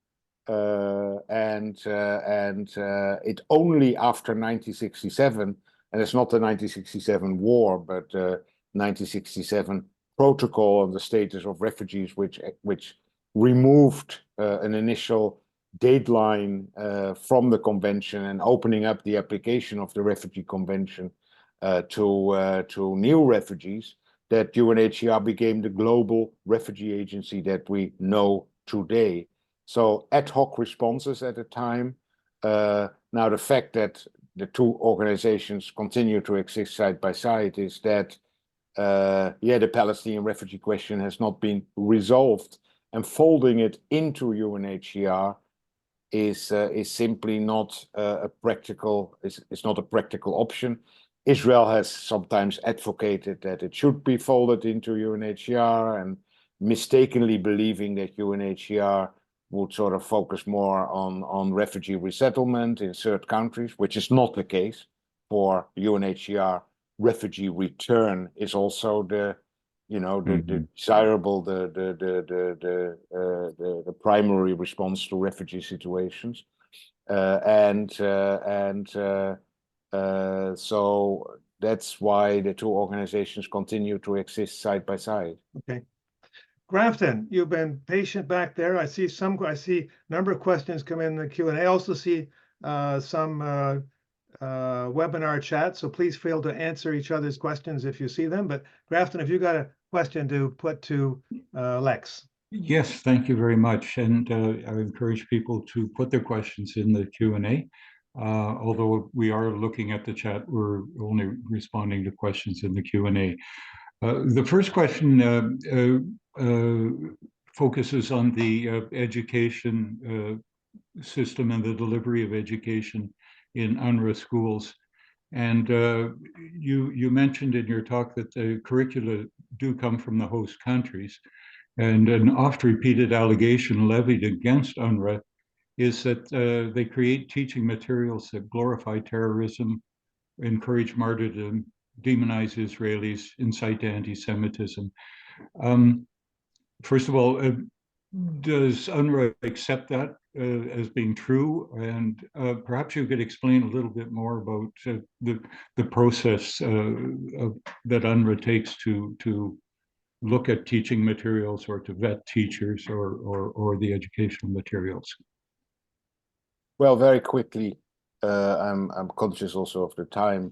And it only after 1967, and it's not the 1967 war, but 1967 protocol on the status of refugees, which removed an initial deadline from the convention and opening up the application of the refugee convention to new refugees, that UNHCR became the global refugee agency that we know today. So ad hoc responses at the time. Now the fact that the two organizations continue to exist side by side is that the Palestinian refugee question has not been resolved, and folding it into UNHCR is simply not a practical. It's not a practical option. Israel has sometimes advocated that it should be folded into UNHCR, and mistakenly believing that UNHCR would sort of focus more on refugee resettlement in third countries, which is not the case. For UNHCR, refugee return is also the desirable, the primary response to refugee situations, so that's why the two organizations continue to exist side by side. Okay. Grafton, you've been patient back there. I see a number of questions come in the Q&A. I also see some webinar chat, so please feel to answer each other's questions if you see them. But Grafton, if you got a question to put to Lex. Yes, thank you very much. And I encourage people to put their questions in the Q&A. Although we are looking at the chat, we're only responding to questions in the Q&A. The first question focuses on the education system and the delivery of education in UNRWA schools. And you mentioned in your talk that the curricula do come from the host countries. And an oft-repeated allegation levied against UNRWA is that they create teaching materials that glorify terrorism, encourage martyrdom, demonize Israelis, incite to anti-Semitism. First of all, does UNRWA accept that as being true? And perhaps you could explain a little bit more about the process that UNRWA takes to look at teaching materials, or to vet teachers, or the educational materials. Well, very quickly, I'm conscious also of the time.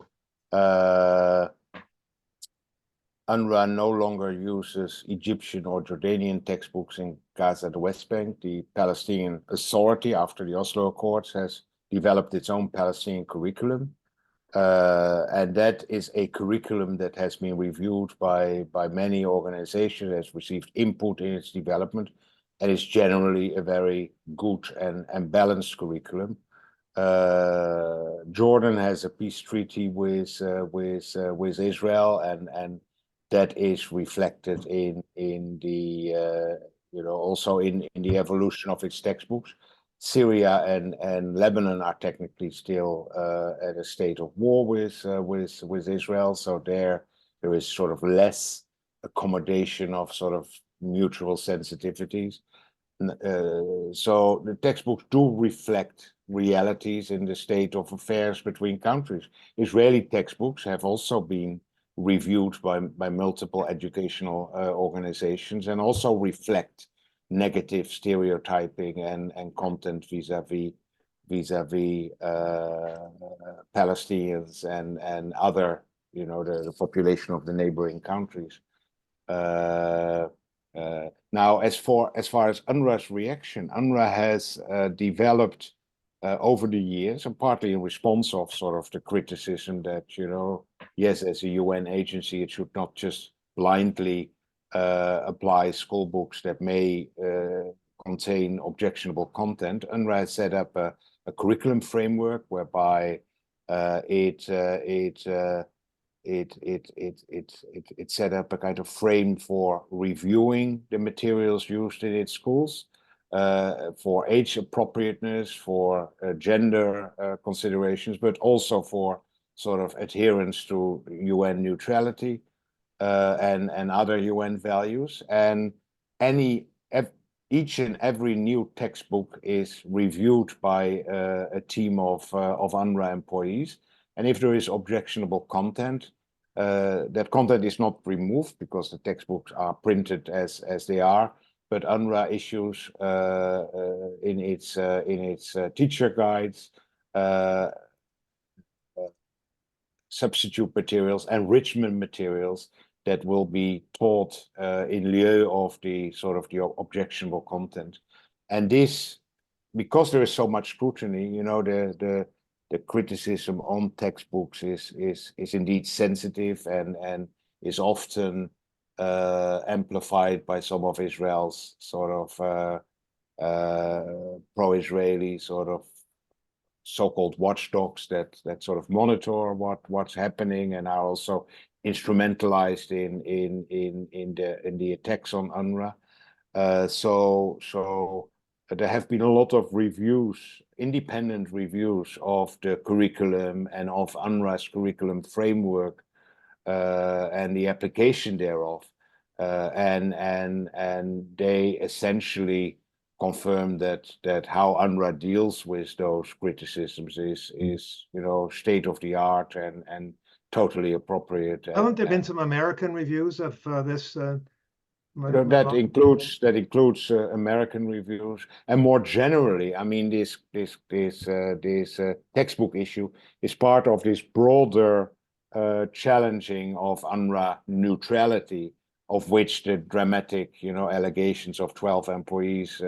UNRWA no longer uses Egyptian or Jordanian textbooks in Gaza, the West Bank. The Palestinian Authority, after the Oslo Accords, has developed its own Palestinian curriculum. And that is a curriculum that has been reviewed by many organizations, has received input in its development, and is generally a very good and balanced curriculum. Jordan has a peace treaty with Israel, and that is reflected in the also in the evolution of its textbooks. Syria and Lebanon are technically still at a state of war with Israel, so there is sort of less accommodation of sort of mutual sensitivities. So the textbooks do reflect realities in the state of affairs between countries. Israeli textbooks have also been reviewed by multiple educational organizations, and also reflect negative stereotyping and content vis-a-vis Palestinians and other, the population of the neighboring countries. Now, as far as UNRWA's reaction, UNRWA has developed over the years, and partly in response of sort of the criticism that, yes, as a UN agency, it should not just blindly apply school books that may contain objectionable content. UNRWA has set up a curriculum framework whereby it set up a kind of frame for reviewing the materials used in its schools. for age appropriateness, for gender considerations, but also for sort of adherence to UN neutrality and other UN values. And each and every new textbook is reviewed by a team of UNRWA employees. And if there is objectionable content, that content is not removed because the textbooks are printed as they are. But UNRWA issues in its teacher guides, substitute materials, enrichment materials that will be taught in lieu of the sort of the objectionable content. And this, because there is so much scrutiny, you know, the criticism on textbooks is indeed sensitive and is often amplified by some of Israel's sort of pro-Israeli sort of so-called watchdogs that sort of monitor what's happening and are also instrumentalized in the attacks on UNRWA. So there have been a lot of reviews, independent reviews of the curriculum and of UNRWA's curriculum framework and the application thereof, and they essentially confirm that how UNRWA deals with those criticisms is you know, state of the art and totally appropriate. Haven't there been some American reviews of this? That includes American reviews, and more generally, I mean, this textbook issue is part of this broader challenging of UNRWA neutrality, of which the dramatic, you know, allegations of 12 employees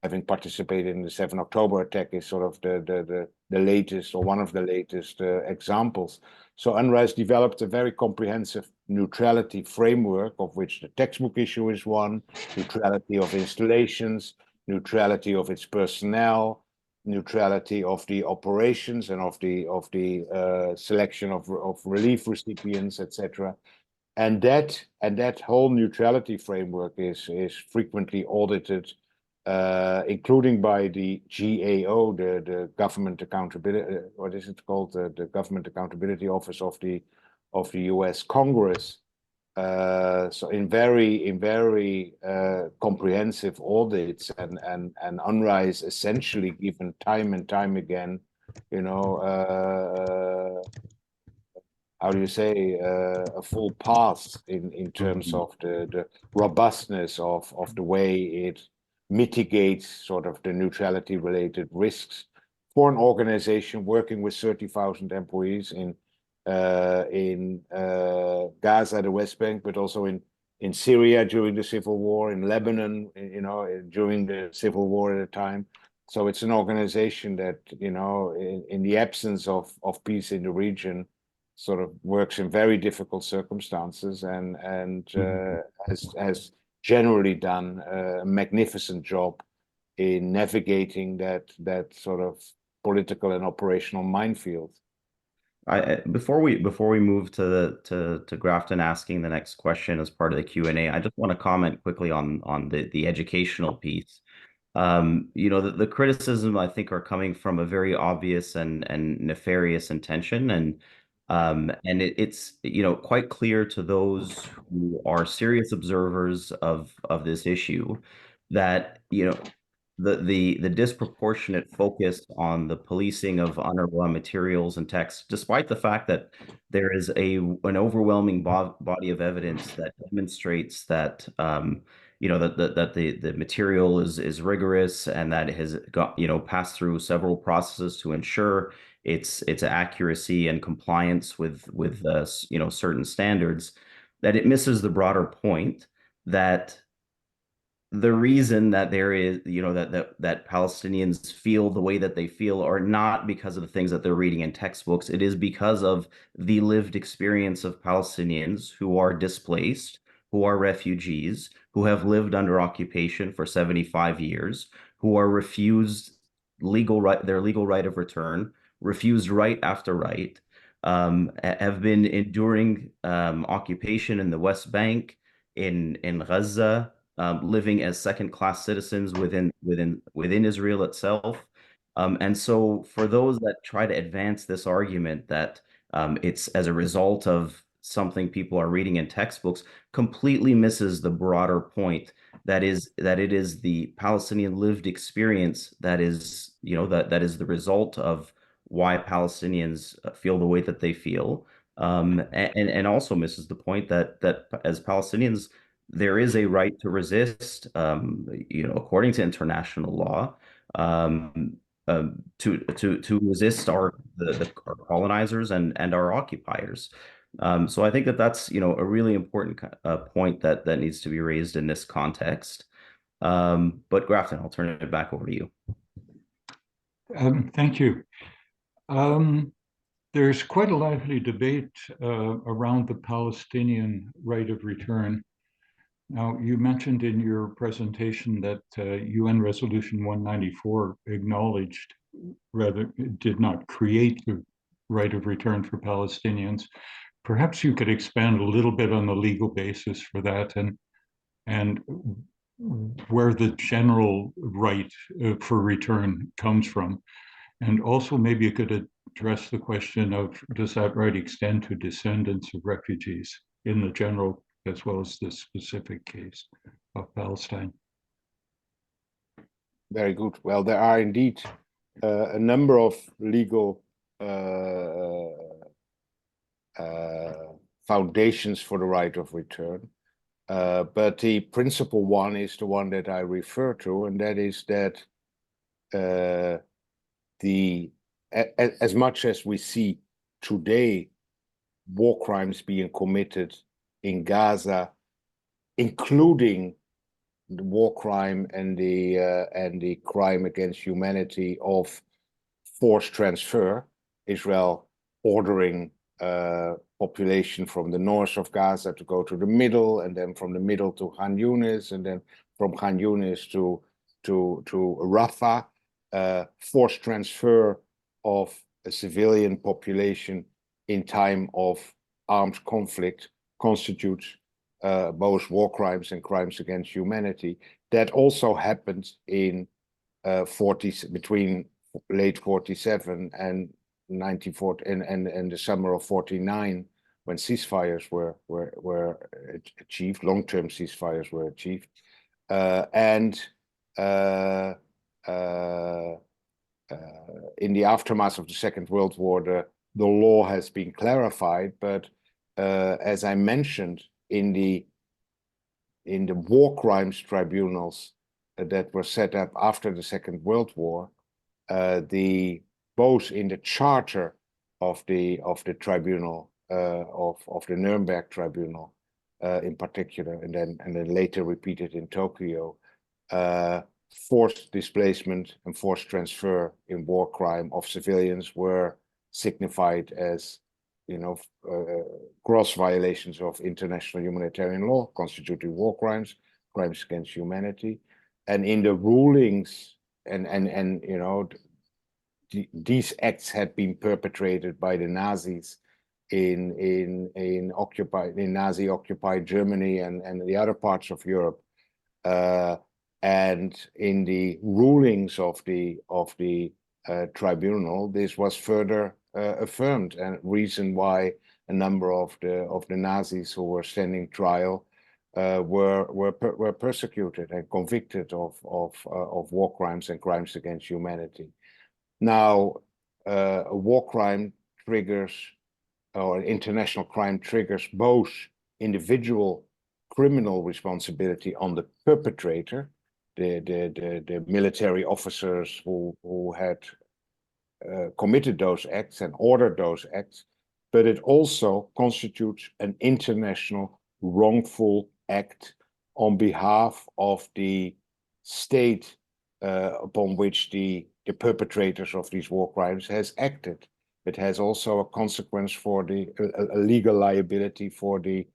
having participated in the 7 October attack is sort of the latest, or one of the latest examples. So UNRWA has developed a very comprehensive neutrality framework, of which the textbook issue is one, neutrality of installations, neutrality of its personnel, neutrality of the operations and of the selection of relief recipients, etc. And that whole neutrality framework is frequently audited, including by the GAO, the Government Accountability, what is it called? The Government Accountability Office of the US Congress. So in very comprehensive audits, and UNRWA is essentially given time and time again, you know, how do you say, a full pass in terms of the robustness of the way it mitigates sort of the neutrality related risks for an organization working with 30,000 employees in Gaza, the West Bank, but also in Syria during the civil war, in Lebanon, you know, during the civil war at the time. So it's an organization that, you know, in the absence of peace in the region, sort of works in very difficult circumstances and has generally done a magnificent job in navigating that sort of political and operational minefield. Before we move to Grafton asking the next question as part of the Q&A, I just want to comment quickly on the educational piece. You know, the criticism, I think, are coming from a very obvious and nefarious intention, and it's, you know, quite clear to those who are serious observers of this issue that, you know, the disproportionate focus on the policing of UNRWA materials and texts, despite the fact that there is an overwhelming body of evidence that demonstrates that you know, that the material is rigorous and that it has got, you know, passed through several processes to ensure its accuracy and compliance with you know, certain standards, that it misses the broader point that the reason that there is, you know, that Palestinians feel the way that they feel are not because of the things that they're reading in textbooks. It is because of the lived experience of Palestinians who are displaced, who are refugees, who have lived under occupation for 75 years, who are refused their legal right of return, refused right after right, have been enduring occupation in the West Bank, in Gaza, living as second-class citizens within Israel itself. And so for those that try to advance this argument that it's as a result of something people are reading in textbooks, completely misses the broader point that it is the Palestinian lived experience that is, that is the result of why Palestinians feel the way that they feel, and also misses the point that as Palestinians, there is a right to resist, according to international law, to resist our colonizers and our occupiers. So I think that's a really important point that needs to be raised in this context. But Grafton, I'll turn it back over to you. Thank you. There's quite a lively debate around the Palestinian right of return. Now, you mentioned in your presentation that UN Resolution 194 acknowledged, rather did not create the right of return for Palestinians. Perhaps you could expand a little bit on the legal basis for that and where the general right for return comes from. And also maybe you could address the question of, does that right extend to descendants of refugees in the general as well as the specific case of Palestine? Very good. Well, there are indeed a number of legal foundations for the right of return. But the principal one is the one that I refer to, and that is that as much as we see today war crimes being committed in Gaza, including the war crime and the crime against humanity of forced transfer, Israel ordering population from the north of Gaza to go to the middle, and then from the middle to Khan Yunis, and then from Khan Yunis to Rafah, forced transfer of a civilian population in time of armed conflict constitutes both war crimes and crimes against humanity. That also happened in between late 47 and 1940 and the summer of 49, when ceasefires were achieved, long-term ceasefires were achieved, in the aftermath of the Second World War, the law has been clarified, but as I mentioned, in the war crimes tribunals that were set up after the Second World War, both in the charter of the tribunal of the Nuremberg Tribunal in particular, and then later repeated in Tokyo, forced displacement and forced transfer in war crime of civilians were signified as, gross violations of international humanitarian law, constituting war crimes, crimes against humanity. And in the rulings, these acts had been perpetrated by the Nazis in Nazi-occupied Germany and the other parts of Europe. And in the rulings of the tribunal, this was further affirmed, and reason why a number of the Nazis who were standing trial were persecuted and convicted of war crimes and crimes against humanity. Now, a war crime triggers, or international crime triggers, both individual criminal responsibility on the perpetrator, the military officers who had committed those acts and ordered those acts, but it also constitutes an international wrongful act on behalf of the state upon which the perpetrators of these war crimes has acted. It has also a consequence for a legal liability for the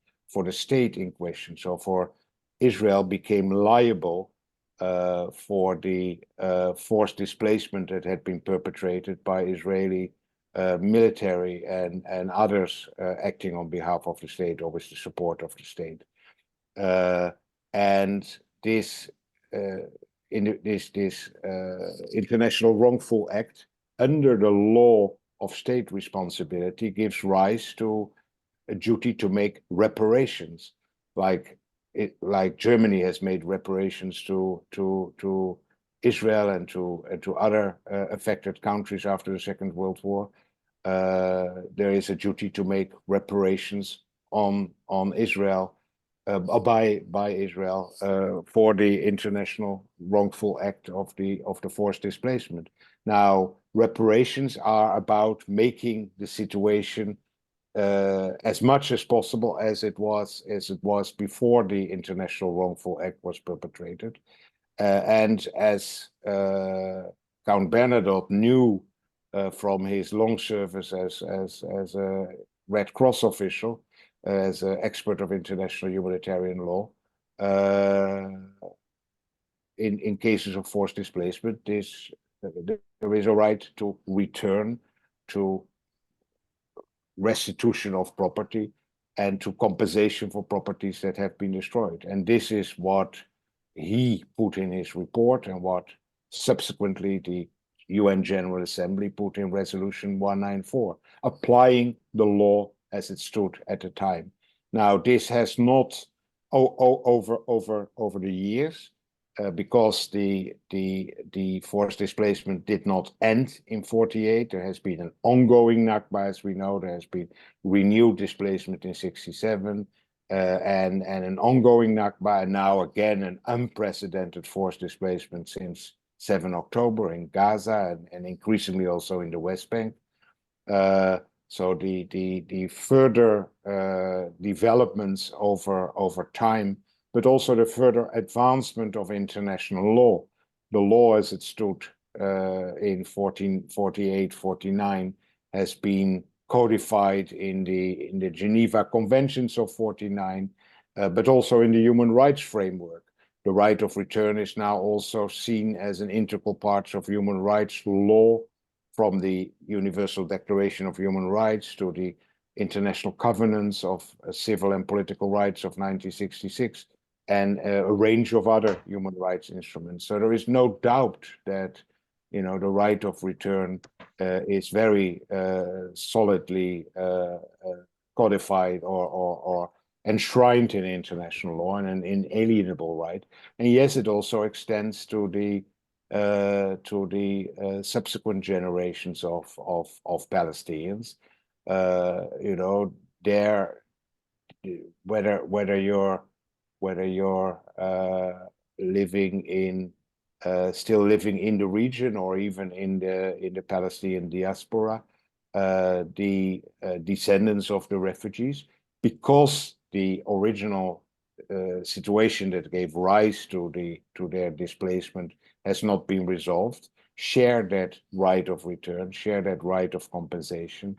state in question. So for Israel became liable for the forced displacement that had been perpetrated by Israeli military and others acting on behalf of the state or with the support of the state. And this international wrongful act under the law of state responsibility gives rise to a duty to make reparations, like Germany has made reparations to Israel and to other affected countries after the Second World War. There is a duty to make reparations on Israel by Israel for the international wrongful act of the forced displacement. Now, reparations are about making the situation as much as possible as it was before the international wrongful act was perpetrated, and as Count Bernadotte knew from his long service as a Red Cross official, as an expert of international humanitarian law, in cases of forced displacement, there is a right to return, to restitution of property, and to compensation for properties that have been destroyed. And this is what he put in his report and what subsequently the UN General Assembly put in Resolution 194, applying the law as it stood at the time. Now, this has not over the years, because the forced displacement did not end in 48. There has been an ongoing Nakba, as we know. There has been renewed displacement in 67, and an ongoing Nakba, and now again an unprecedented forced displacement since 7 October in Gaza and increasingly also in the West Bank. So the further developments over time, but also the further advancement of international law. The law as it stood in 1448, 49 has been codified in the Geneva Conventions of 49, but also in the human rights framework. The right of return is now also seen as an integral part of human rights law, from the Universal Declaration of Human Rights to the International Covenants of Civil and Political Rights of 1966, and a range of other human rights instruments. So there is no doubt that, the right of return is very solidly codified or enshrined in international law and an inalienable right. And yes, it also extends to the subsequent generations of Palestinians. Whether you're still living in the region or even in the Palestinian diaspora, the descendants of the refugees, because the original situation that gave rise to their displacement has not been resolved, share that right of return, share that right of compensation,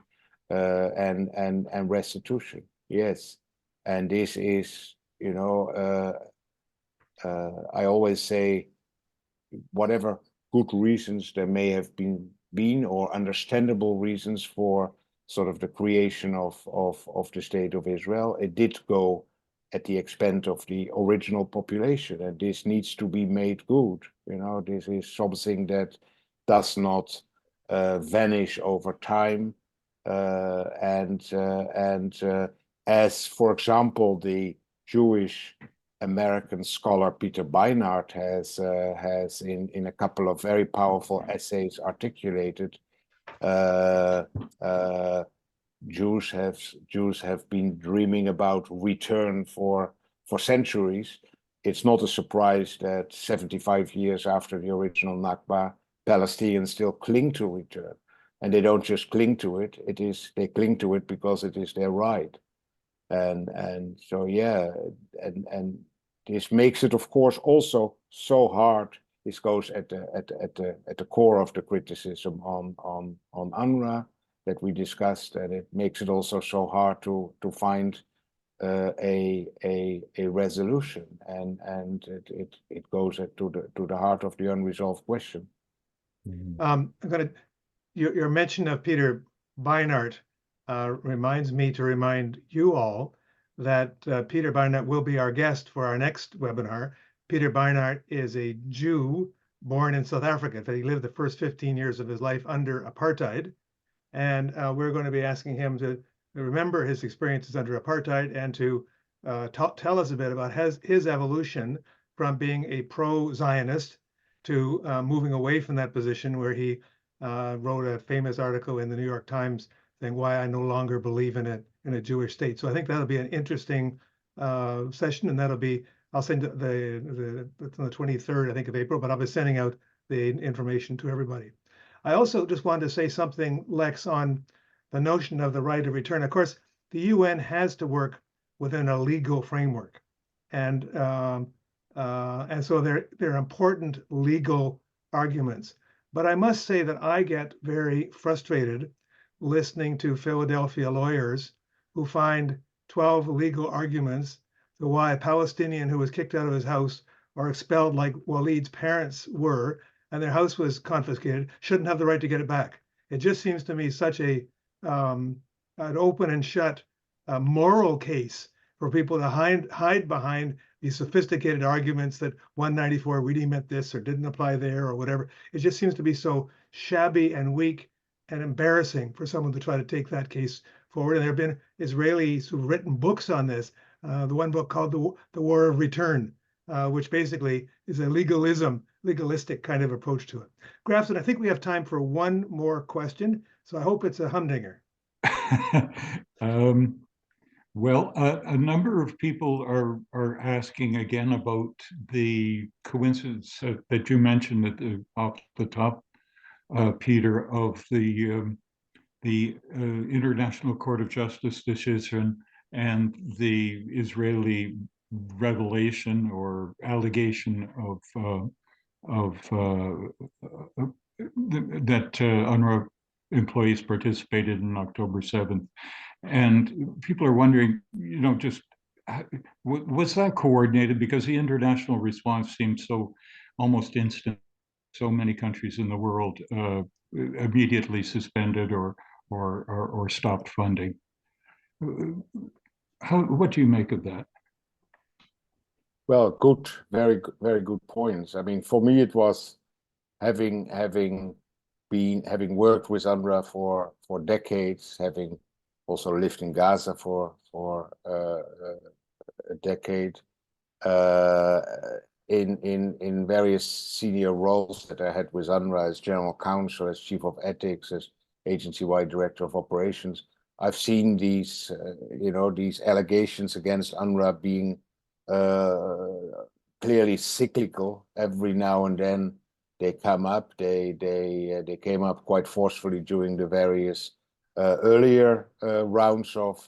and restitution. Yes, and this is, I always say, whatever good reasons there may have been or understandable reasons for sort of the creation of the State of Israel, it did go at the expense of the original population, and this needs to be made good. This is something that does not vanish over time, and as, for example, the Jewish American scholar Peter Beinart has in a couple of very powerful essays articulated, Jews have been dreaming about return for centuries. It's not a surprise that 75 years after the original Nakba, Palestinians still cling to return. And they don't just cling to it, they cling to it because it is their right. And so, yeah, and this makes it, of course, also so hard. This goes at the core of the criticism on UNRWA that we discussed, and it makes it also so hard to find a resolution, and it goes to the heart of the unresolved question. Your mention of Peter Beinart reminds me to remind you all that Peter Beinart will be our guest for our next webinar, Peter Beinart is a Jew born in South Africa. In fact, he lived the first 15 years of his life under apartheid. And we're going to be asking him to remember his experiences under apartheid and to tell us a bit about his evolution from being a pro-Zionist to moving away from that position, where he wrote a famous article in the New York Times saying why I no longer believe in a Jewish state. So I think that'll be an interesting session, and that'll be, I'll send it's on the 23rd, I think, of April, but I'll be sending out the information to everybody. I also just wanted to say something, Lex, on the notion of the right of return. Of course, the UN has to work within a legal framework, and so there are important legal arguments. But I must say that I get very frustrated listening to Philadelphia lawyers who find 12 legal arguments to why a Palestinian who was kicked out of his house or expelled like Waleed's parents were, and their house was confiscated, shouldn't have the right to get it back. It just seems to me such an open and shut moral case for people to hide behind these sophisticated arguments that 194 really meant this or didn't apply there or whatever. It just seems to be so shabby and weak and embarrassing for someone to try to take that case forward. And there have been Israelis who've written books on this. The one book called The War of Return, which basically is a legalistic kind of approach to it. Grafton, I think we have time for one more question, so I hope it's a humdinger. Well, a number of people are asking again about the coincidence that you mentioned off the top, Peter, of the International Court of Justice decision and the Israeli revelation or allegation that UNRWA employees participated in October 7th. And people are wondering, just was that coordinated? Because the international response seemed so almost instant. So many countries in the world immediately suspended or stopped funding. What do you make of that? Well, good, very good points. I mean, for me, it was having worked with UNRWA for decades, having also lived in Gaza for a decade, in various senior roles that I had with UNRWA as general counsel, as chief of ethics, as agency-wide director of operations. I've seen these, these allegations against UNRWA being clearly cyclical. Every now and then they come up. They came up quite forcefully during the various earlier rounds of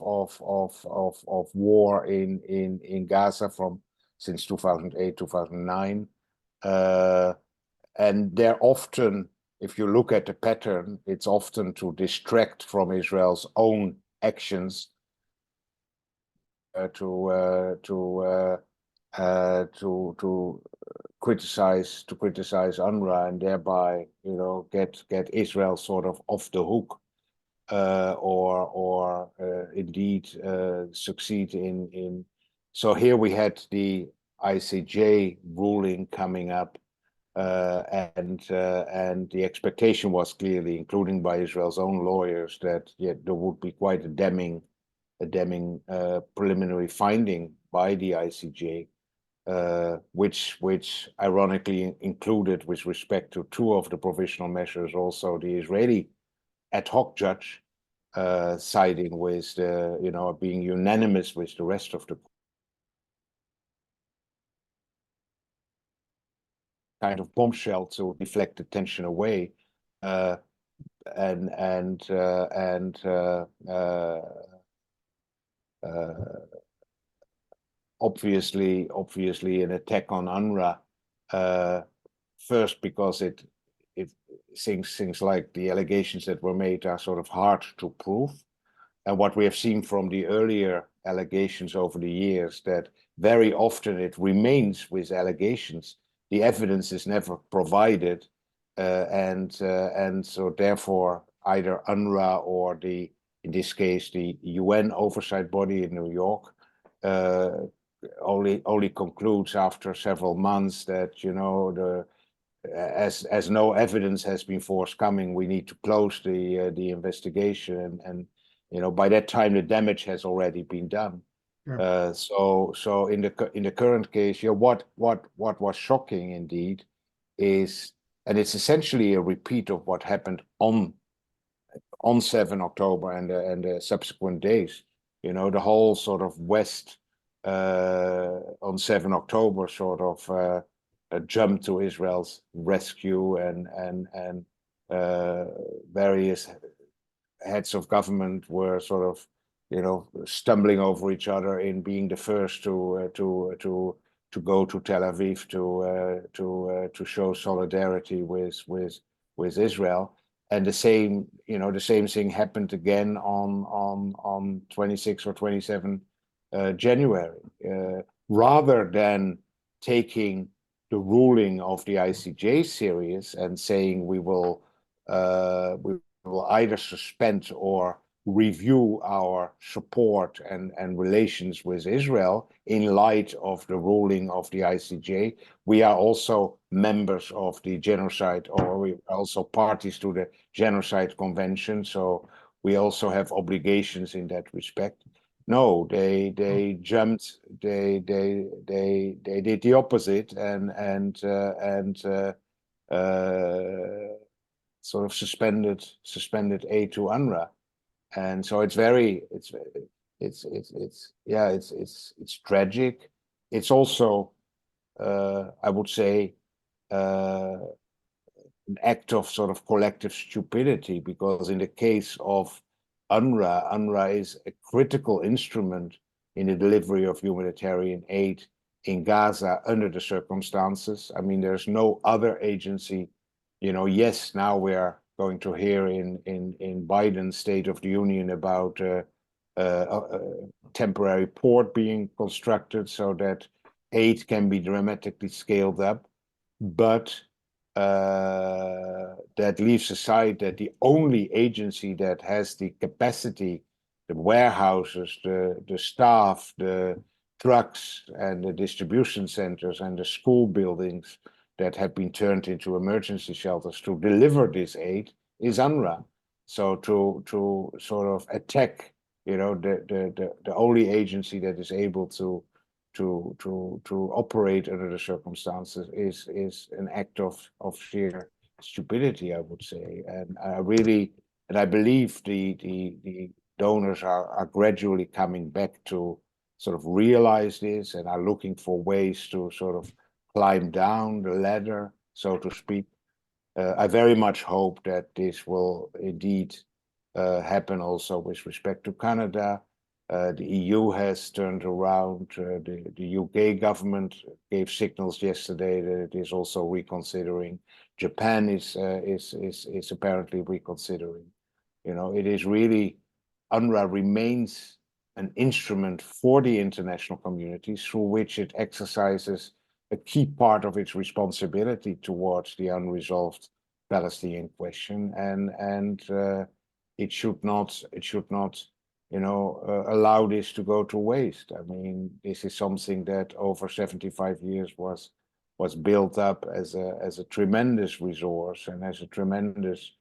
war in Gaza since 2008, 2009, and they're often, if you look at the pattern, it's often to distract from Israel's own actions, to criticize UNRWA and thereby, get Israel sort of off the hook, or indeed succeed in. So here we had the ICJ ruling coming up, and the expectation was clearly, including by Israel's own lawyers, that there would be quite a damning preliminary finding by the ICJ, which ironically included, with respect to two of the provisional measures, also the Israeli ad hoc judge siding with being unanimous with the rest of the kind of bombshell to deflect attention away, obviously an attack on UNRWA, first because it things like the allegations that were made are sort of hard to prove, and what we have seen from the earlier allegations over the years, that very often it remains with allegations. The evidence is never provided, and so therefore either UNRWA or in this case, the UN oversight body in New York only concludes after several months that, you know, as no evidence has been forthcoming, we need to close the investigation, and you know, by that time the damage has already been done. Sure. So in the current case, you know, what was shocking indeed is, and it's essentially a repeat of what happened on 7 October and the subsequent days. You know, the whole sort of West on 7 October sort of jumped to Israel's rescue, and various heads of government were sort of, you know, stumbling over each other in being the first to go to Tel Aviv to show solidarity with Israel. And the same, you know, the same thing happened again on 26 or 27 January. Rather than taking the ruling of the ICJ serious and saying we will either suspend or review our support and relations with Israel in light of the ruling of the ICJ. We are also members of the genocide, or we are also parties to the Genocide Convention, so we also have obligations in that respect. No, they jumped, they did the opposite, and sort of suspended aid to UNRWA. And so it's tragic. It's also, I would say, an act of sort of collective stupidity, because in the case of UNRWA is a critical instrument in the delivery of humanitarian aid in Gaza under the circumstances. I mean, there's no other agency. You know, yes, now we are going to hear in Biden's State of the Union about a temporary port being constructed so that aid can be dramatically scaled up. But that leaves aside that the only agency that has the capacity, the warehouses, the staff, the trucks, and the distribution centers and the school buildings that have been turned into emergency shelters to deliver this aid is UNRWA. So to sort of attack, you know, the only agency that is able to operate under the circumstances is an act of sheer stupidity, I would say. And I believe the donors are gradually coming back to sort of realize this and are looking for ways to sort of climb down the ladder, so to speak. I very much hope that this will indeed happen also with respect to Canada. The EU has turned around. The UK government gave signals yesterday that it is also reconsidering. Japan is apparently reconsidering. You know, it is really, UNRWA remains an instrument for the international community through which it exercises a key part of its responsibility towards the unresolved Palestinian question, and it should not, you know, allow this to go to waste. I mean, this is something that over 75 years was built up as a tremendous resource and as a tremendous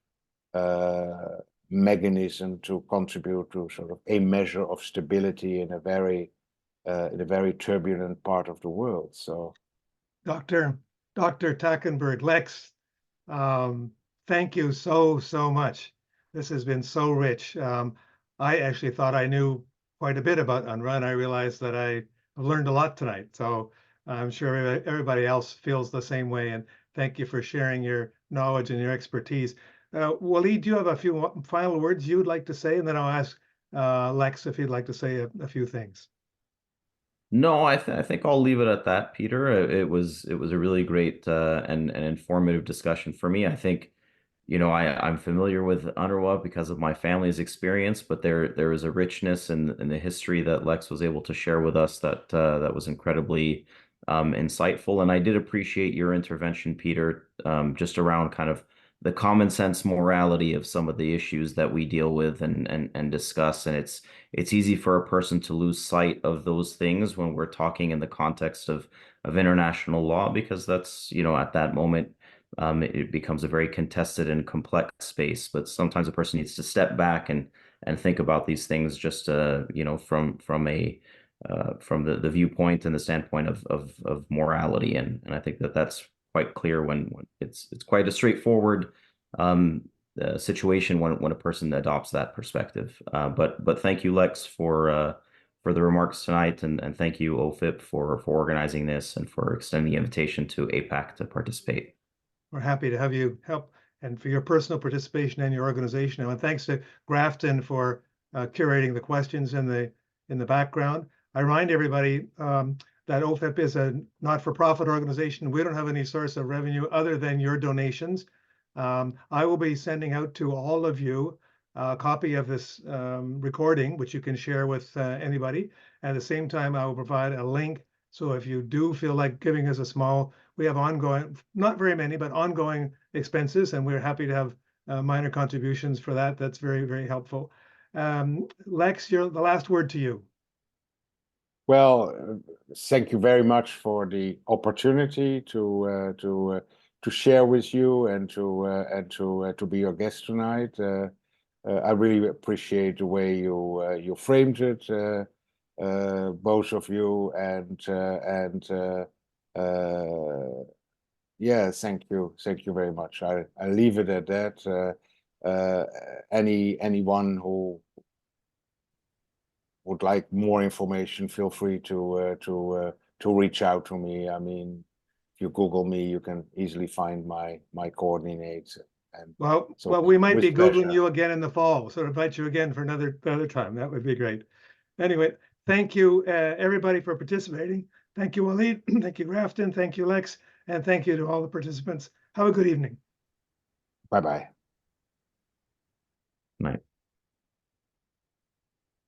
mechanism to contribute to sort of a measure of stability in a very turbulent part of the world. So, Dr. Takkenberg, Lex, thank you so much. This has been so rich. I actually thought I knew quite a bit about UNRWA, and I realized that I learned a lot tonight. So I'm sure everybody else feels the same way. And thank you for sharing your knowledge and your expertise. Waleed, do you have a few final words you would like to say? And then I'll ask Lex if he'd like to say a few things. No, I think I'll leave it at that, Peter. It was a really great and informative discussion for me. I think, you know, I'm familiar with UNRWA because of my family's experience, but there is a richness in the history that Lex was able to share with us that was incredibly insightful. And I did appreciate your intervention, Peter, just around kind of the common sense morality of some of the issues that we deal with and discuss. And it's easy for a person to lose sight of those things when we're talking in the context of international law, because that's, you know, at that moment, it becomes a very contested and complex space. But sometimes a person needs to step back and think about these things just, you know, from the viewpoint and the standpoint of morality. And I think that that's quite clear when it's quite a straightforward situation when a person adopts that perspective. But thank you, Lex, for the remarks tonight, and thank you, OFIP, for organizing this and for extending the invitation to APAC to participate. We're happy to have you help and for your personal participation and your organization. And thanks to Grafton for curating the questions in the background. I remind everybody that OFIP is a not-for-profit organization. We don't have any source of revenue other than your donations. I will be sending out to all of you a copy of this recording, which you can share with anybody. At the same time, I will provide a link. So if you do feel like giving us a small, we have ongoing, not very many, but ongoing expenses, and we're happy to have minor contributions for that. That's very, very helpful. Lex, the last word to you. Well, thank you very much for the opportunity to share with you and to be your guest tonight. I really appreciate the way you framed it, both of you, and yeah, thank you very much. I leave it at that. Anyone who would like more information, feel free to reach out to me. I mean, if you Google me, you can easily find my coordinates. And well, so we might be pleasure. Googling you again in the fall, so invite you again for another time. That would be great. Anyway, thank you everybody for participating. Thank you, Waleed. Thank you, Grafton. Thank you, Lex, and thank you to all the participants. Have a good evening. Bye-bye. Right.